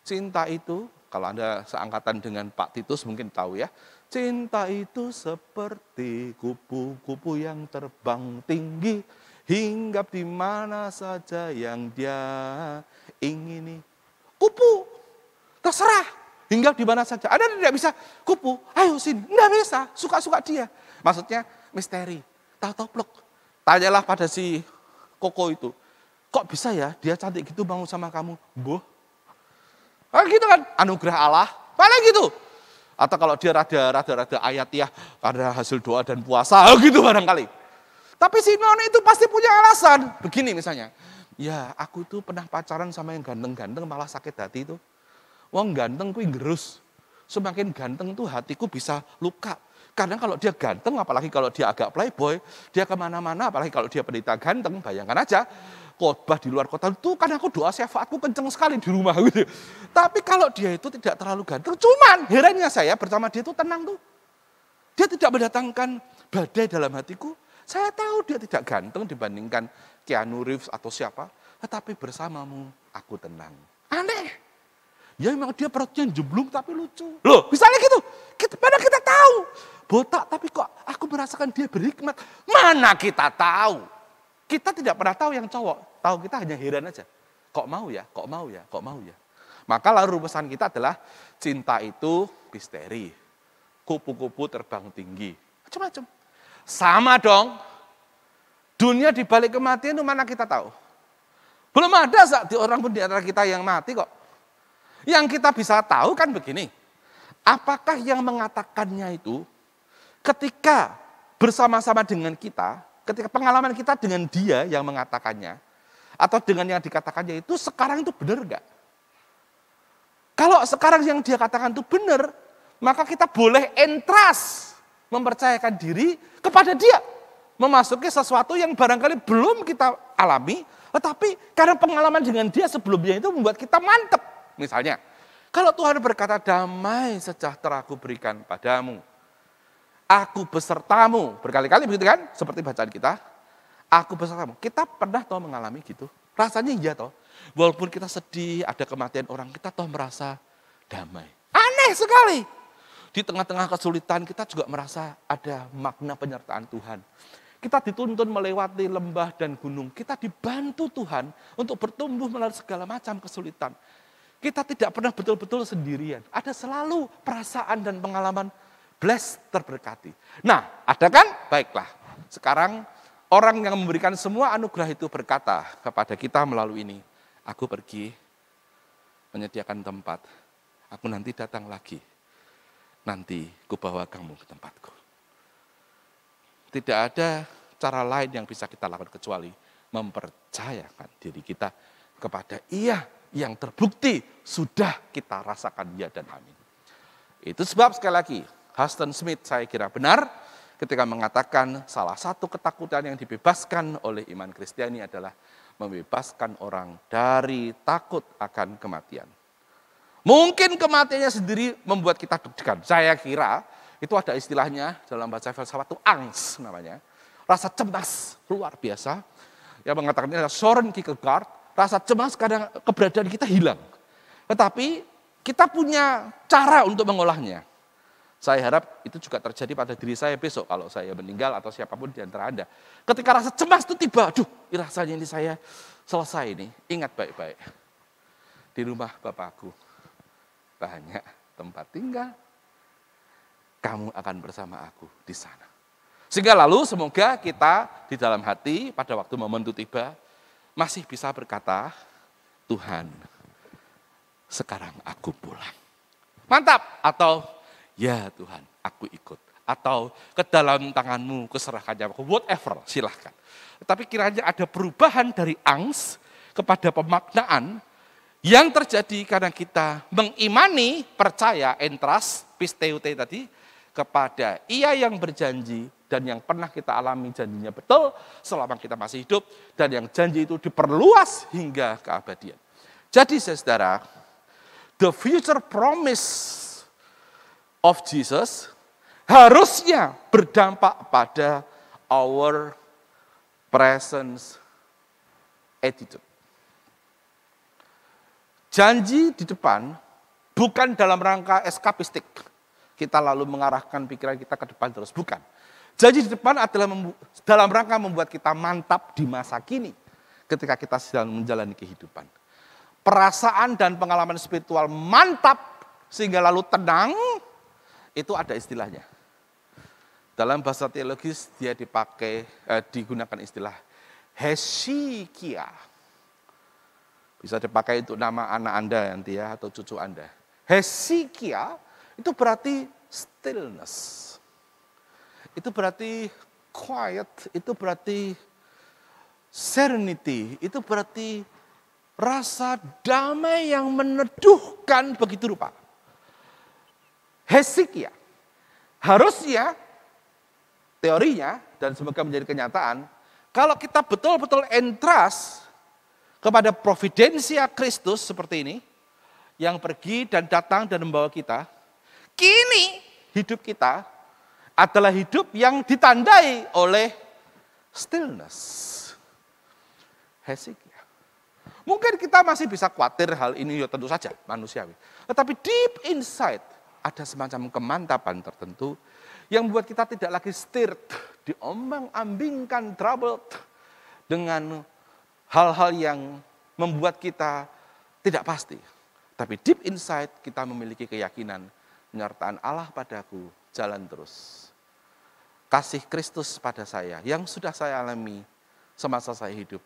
cinta itu, kalau Anda seangkatan dengan Pak Titus mungkin tahu ya. Cinta itu seperti kupu-kupu yang terbang tinggi, hinggap di mana saja yang dia ingini. Kupu, terserah, hinggap di mana saja. Anda tidak bisa kupu, ayo sini, tidak bisa, suka-suka dia. Maksudnya misteri, tahu-tahu plok. Tanyalah pada si Koko itu, kok bisa ya dia cantik gitu bangun sama kamu? Boh. Gitu kan, anugerah Allah, paling gitu. Atau kalau dia rada ayatiah karena hasil doa dan puasa, gitu barangkali. Tapi si Noni itu pasti punya alasan. Begini misalnya, ya aku itu pernah pacaran sama yang ganteng-ganteng malah sakit hati itu. Wong ganteng kuwi gerus. Semakin ganteng tuh hatiku bisa luka. Karena kalau dia ganteng, apalagi kalau dia agak playboy, dia kemana-mana, apalagi kalau dia pendeta ganteng, bayangkan aja. Khotbah di luar kota itu kan aku doa syafaatku kenceng sekali di rumah gitu. Tapi kalau dia itu tidak terlalu ganteng, cuman herannya saya bersama dia itu tenang tuh. Dia tidak mendatangkan badai dalam hatiku. Saya tahu dia tidak ganteng dibandingkan Keanu Reeves atau siapa, tetapi bersamamu aku tenang. Aneh. Ya memang dia perutnya jemblung tapi lucu. Loh, misalnya gitu. Padahal kita tahu. Botak tapi kok aku merasakan dia berhikmat. Mana kita tahu? Kita tidak pernah tahu yang cowok, tahu kita hanya heran aja. Kok mau ya, kok mau ya, kok mau ya. Maka lalu rumusan kita adalah cinta itu misteri. Kupu-kupu terbang tinggi. Macam-macam. Sama dong. Dunia di balik kematian itu mana kita tahu? Belum ada saat orang pun di antara kita yang mati kok. Yang kita bisa tahu kan begini. Apakah yang mengatakannya itu ketika bersama-sama dengan kita, ketika pengalaman kita dengan dia yang mengatakannya, atau dengan yang dikatakannya itu sekarang itu benar enggak? Kalau sekarang yang dia katakan itu benar, maka kita boleh entrust, mempercayakan diri kepada dia. Memasuki sesuatu yang barangkali belum kita alami, tetapi karena pengalaman dengan dia sebelumnya itu membuat kita mantep. Misalnya, kalau Tuhan berkata, damai sejahtera aku berikan padamu. Aku besertamu, berkali-kali begitu kan, seperti bacaan kita. Aku besertamu, kita pernah toh mengalami gitu. Rasanya iya toh, walaupun kita sedih, ada kematian orang, kita toh merasa damai. Aneh sekali. Di tengah-tengah kesulitan kita juga merasa ada makna penyertaan Tuhan. Kita dituntun melewati lembah dan gunung, kita dibantu Tuhan untuk bertumbuh melalui segala macam kesulitan. Kita tidak pernah betul-betul sendirian, ada selalu perasaan dan pengalaman blessed, terberkati. Nah, ada kan? Baiklah. Sekarang orang yang memberikan semua anugerah itu berkata kepada kita melalui ini, aku pergi menyediakan tempat, aku nanti datang lagi, nanti kubawa kamu ke tempatku. Tidak ada cara lain yang bisa kita lakukan kecuali mempercayakan diri kita kepada Ia yang terbukti sudah kita rasakan ya dan amin. Itu sebab sekali lagi, Huston Smith saya kira benar ketika mengatakan salah satu ketakutan yang dibebaskan oleh iman Kristiani adalah membebaskan orang dari takut akan kematian. Mungkin kematiannya sendiri membuat kita deg-degan. Saya kira itu ada istilahnya dalam bahasa filsafat itu angst namanya. Rasa cemas luar biasa. Yang mengatakan adalah Søren Kierkegaard, rasa cemas kadang keberadaan kita hilang. Tetapi kita punya cara untuk mengolahnya. Saya harap itu juga terjadi pada diri saya besok kalau saya meninggal atau siapapun di antara Anda. Ketika rasa cemas itu tiba, aduh rasanya ini saya selesai ini. Ingat baik-baik. Di rumah Bapakku banyak tempat tinggal. Kamu akan bersama aku di sana. Sehingga lalu semoga kita di dalam hati pada waktu momen itu tiba masih bisa berkata, Tuhan, sekarang aku pulang. Mantap. Atau ya Tuhan, aku ikut. Atau ke dalam tanganmu, keserahkannya aku, whatever, silahkan. Tetapi kiranya ada perubahan dari angst kepada pemaknaan yang terjadi karena kita mengimani, percaya, entrust, pisteute tadi, kepada Ia yang berjanji dan yang pernah kita alami janjinya betul selama kita masih hidup, dan yang janji itu diperluas hingga keabadian. Jadi saudara, the future promise of Jesus harusnya berdampak pada our present attitude. Janji di depan bukan dalam rangka eskapistik. Kita lalu mengarahkan pikiran kita ke depan terus. Bukan. Janji di depan adalah dalam rangka membuat kita mantap di masa kini. Ketika kita sedang menjalani kehidupan. Perasaan dan pengalaman spiritual mantap sehingga lalu tenang, itu ada istilahnya. Dalam bahasa teologis dia digunakan istilah hesychia. Bisa dipakai untuk nama anak Anda nanti ya, atau cucu Anda. Hesychia itu berarti stillness. Itu berarti quiet, itu berarti serenity, itu berarti rasa damai yang meneduhkan begitu rupa. Hesychia. Harusnya, teorinya, dan semoga menjadi kenyataan, kalau kita betul-betul entrust kepada providensia Kristus seperti ini, yang pergi dan datang dan membawa kita, kini hidup kita adalah hidup yang ditandai oleh stillness. Hesychia. Mungkin kita masih bisa khawatir hal ini, ya tentu saja manusiawi. Tetapi deep inside ada semacam kemantapan tertentu yang membuat kita tidak lagi stirred, diombang-ambingkan, troubled dengan hal-hal yang membuat kita tidak pasti. Tapi deep inside kita memiliki keyakinan penyertaan Allah padaku jalan terus. Kasih Kristus pada saya yang sudah saya alami semasa saya hidup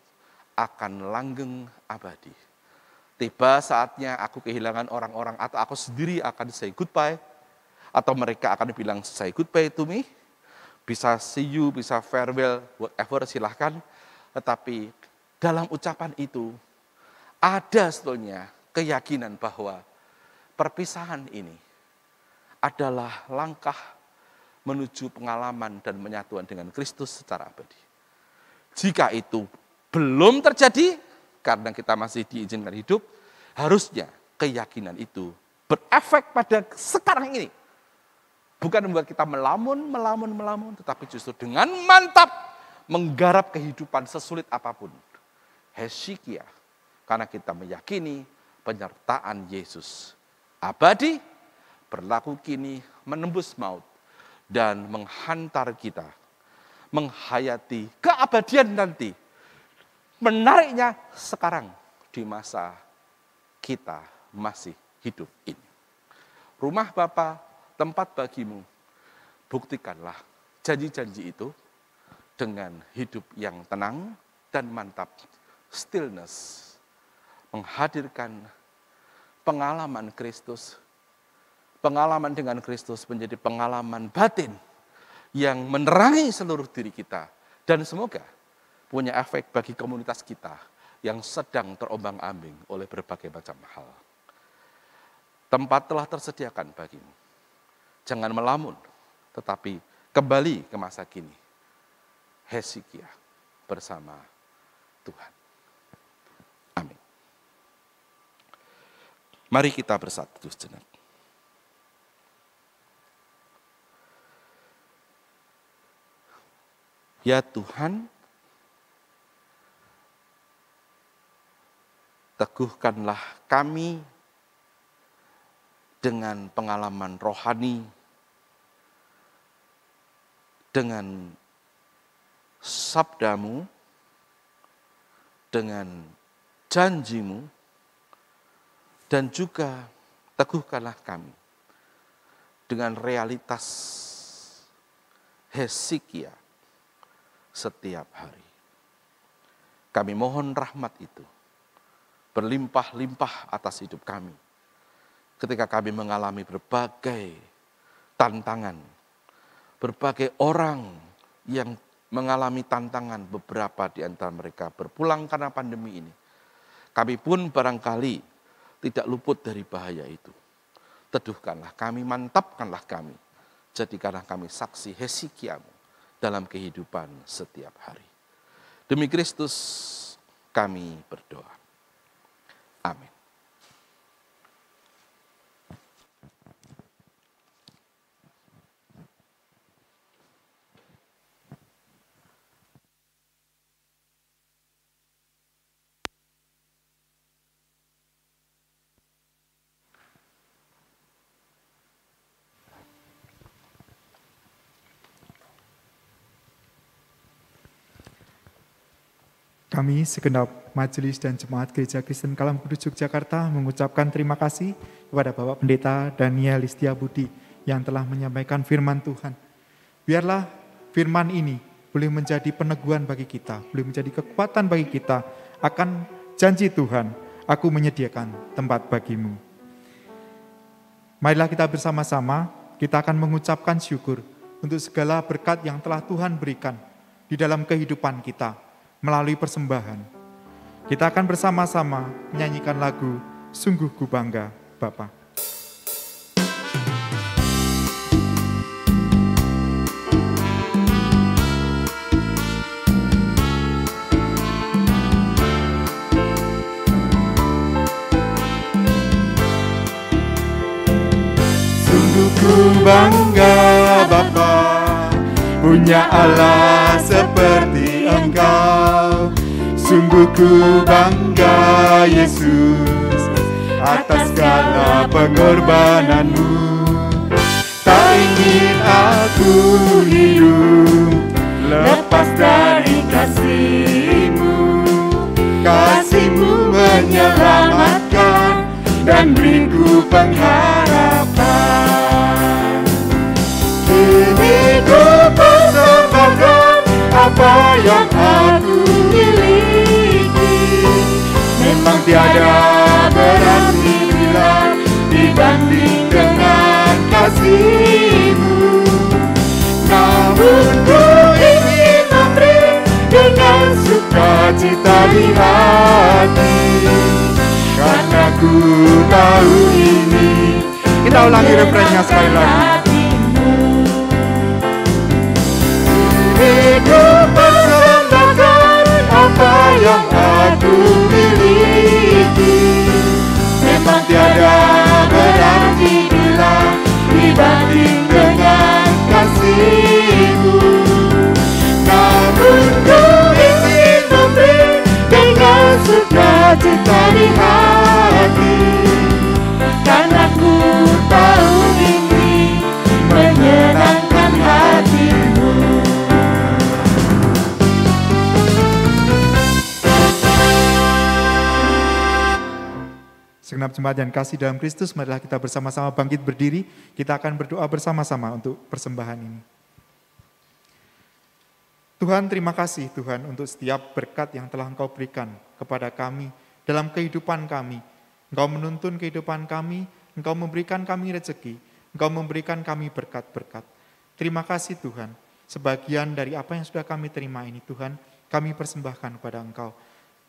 akan langgeng abadi. Tiba saatnya aku kehilangan orang-orang atau aku sendiri akan say goodbye, atau mereka akan bilang say goodbye to me. Bisa see you, bisa farewell, whatever silahkan. Tetapi dalam ucapan itu ada sebetulnya keyakinan bahwa perpisahan ini adalah langkah menuju pengalaman dan penyatuan dengan Kristus secara abadi. Jika itu belum terjadi, karena kita masih diizinkan hidup, harusnya keyakinan itu berefek pada sekarang ini. Bukan membuat kita melamun, tetapi justru dengan mantap menggarap kehidupan sesulit apapun. Hesychia, karena kita meyakini penyertaan Yesus abadi, berlaku kini, menembus maut, dan menghantar kita menghayati keabadian nanti. Menariknya sekarang di masa kita masih hidup ini. Rumah Bapa, tempat bagimu, buktikanlah janji-janji itu dengan hidup yang tenang dan mantap, stillness, menghadirkan pengalaman Kristus. Pengalaman dengan Kristus menjadi pengalaman batin yang menerangi seluruh diri kita. Dan semoga punya efek bagi komunitas kita yang sedang terombang-ambing oleh berbagai macam hal. Tempat telah tersediakan bagimu. Jangan melamun, tetapi kembali ke masa kini. Hesychia bersama Tuhan. Amin. Mari kita bersatu sejenak. Ya Tuhan, teguhkanlah kami dengan pengalaman rohani, dengan sabdamu, dengan janjimu, dan juga teguhkanlah kami dengan realitas hesychia setiap hari. Kami mohon rahmat itu berlimpah-limpah atas hidup kami. Ketika kami mengalami berbagai tantangan, berbagai orang yang mengalami tantangan, beberapa di antara mereka berpulang karena pandemi ini. Kami pun barangkali tidak luput dari bahaya itu. teduhkanlah kami, mantapkanlah kami. Jadikanlah kami saksi Hesekiamu dalam kehidupan setiap hari. Demi Kristus kami berdoa. Amin. Kami segenap majelis dan jemaat Gereja Kristen Kalam Kudus Yogyakarta mengucapkan terima kasih kepada Bapak Pendeta Daniel Istiabudi yang telah menyampaikan firman Tuhan. Biarlah firman ini boleh menjadi peneguhan bagi kita, boleh menjadi kekuatan bagi kita akan janji Tuhan, aku menyediakan tempat bagimu. Marilah kita bersama-sama, kita akan mengucapkan syukur untuk segala berkat yang telah Tuhan berikan di dalam kehidupan kita melalui persembahan. Kita akan bersama-sama menyanyikan lagu Sungguh Ku Bangga Bapa. Sungguh ku bangga Bapa, punya Allah seperti Engkau. Sungguh ku bangga Yesus atas segala pengorbananmu. Tak ingin aku hidup lepas dari kasih-Mu. Kasih-Mu menyelamatkan dan beriku pengharapan. Kini ku persembahkan apa yang aku miliki. Memang tiada berarti bila dibanding dengan kasih-Mu. Namun ku ingin memberi dengan sukacita di hati, karena ku tahu ini. Kita ulangi refrennya sekali lagi. Ku persembahkan apa yang aku miliki. Memang tiada berarti bila dibanding dengan kasih-Mu. Namun ku ingin memberi dengan sukacita di hati, karena ku tahu ini menyenangkan hati-Mu. Segenap jemaat yang kasih dalam Kristus, marilah kita bersama-sama bangkit berdiri. Kita akan berdoa bersama-sama untuk persembahan ini. Tuhan, terima kasih Tuhan untuk setiap berkat yang telah Engkau berikan kepada kami dalam kehidupan kami. Engkau menuntun kehidupan kami, Engkau memberikan kami rezeki, Engkau memberikan kami berkat-berkat. Terima kasih Tuhan, sebagian dari apa yang sudah kami terima ini Tuhan, kami persembahkan kepada Engkau.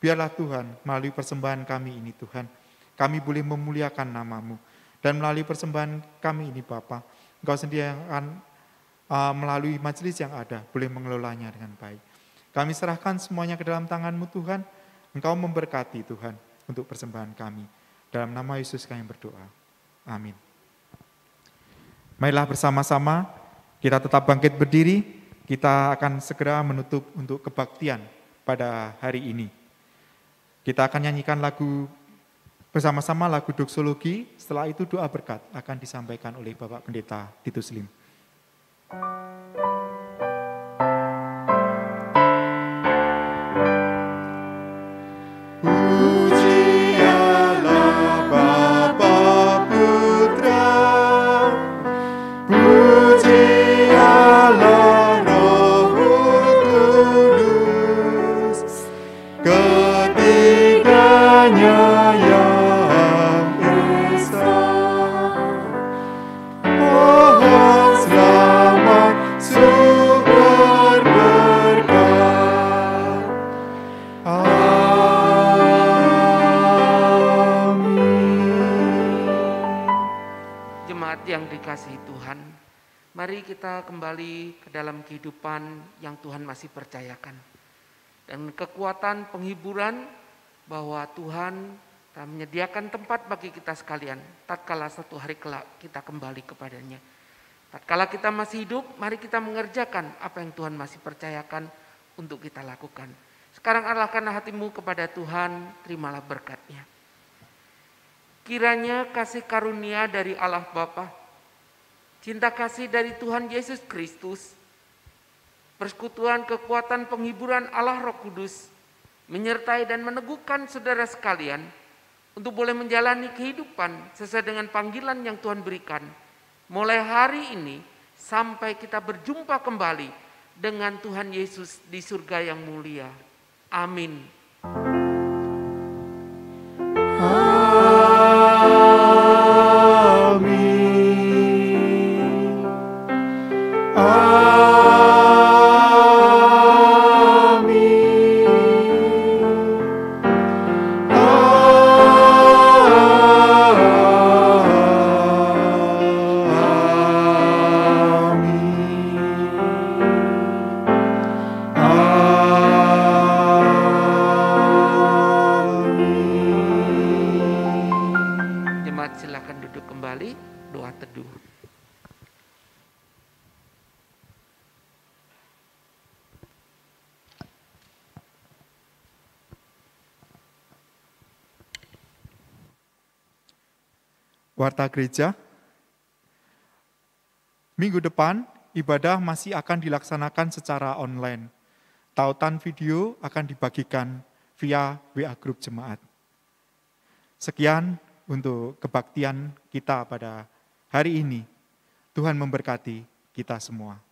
Biarlah Tuhan, melalui persembahan kami ini Tuhan, kami boleh memuliakan nama-Mu. Dan melalui persembahan kami ini Bapa, Engkau sendiri yang akan melalui majelis yang ada, boleh mengelolanya dengan baik. Kami serahkan semuanya ke dalam tangan-Mu Tuhan, Engkau memberkati Tuhan untuk persembahan kami. Dalam nama Yesus kami berdoa. Amin. Marilah bersama-sama, kita tetap bangkit berdiri, kita akan segera menutup untuk kebaktian pada hari ini. Kita akan nyanyikan lagu bersama-sama lagu doksologi, setelah itu doa berkat akan disampaikan oleh Bapak Pendeta Titus Lim. Selamat jemaat yang dikasihi Tuhan, mari kita kembali ke dalam kehidupan yang Tuhan masih percayakan. Dan kekuatan penghiburan bahwa Tuhan telah menyediakan tempat bagi kita sekalian, tatkala satu hari kelak kita kembali kepadanya. Tatkala kita masih hidup, mari kita mengerjakan apa yang Tuhan masih percayakan untuk kita lakukan. Sekarang arahkanlah hatimu kepada Tuhan, terimalah berkat-Nya. Kiranya kasih karunia dari Allah Bapa, cinta kasih dari Tuhan Yesus Kristus, persekutuan kekuatan penghiburan Allah Roh Kudus, menyertai dan meneguhkan saudara sekalian untuk boleh menjalani kehidupan sesuai dengan panggilan yang Tuhan berikan. Mulai hari ini sampai kita berjumpa kembali dengan Tuhan Yesus di surga yang mulia. Amin. Silakan duduk kembali, doa teduh. Warta Gereja, minggu depan ibadah masih akan dilaksanakan secara online. Tautan video akan dibagikan via WA Grup Jemaat. Sekian untuk kebaktian kita pada hari ini. Tuhan memberkati kita semua.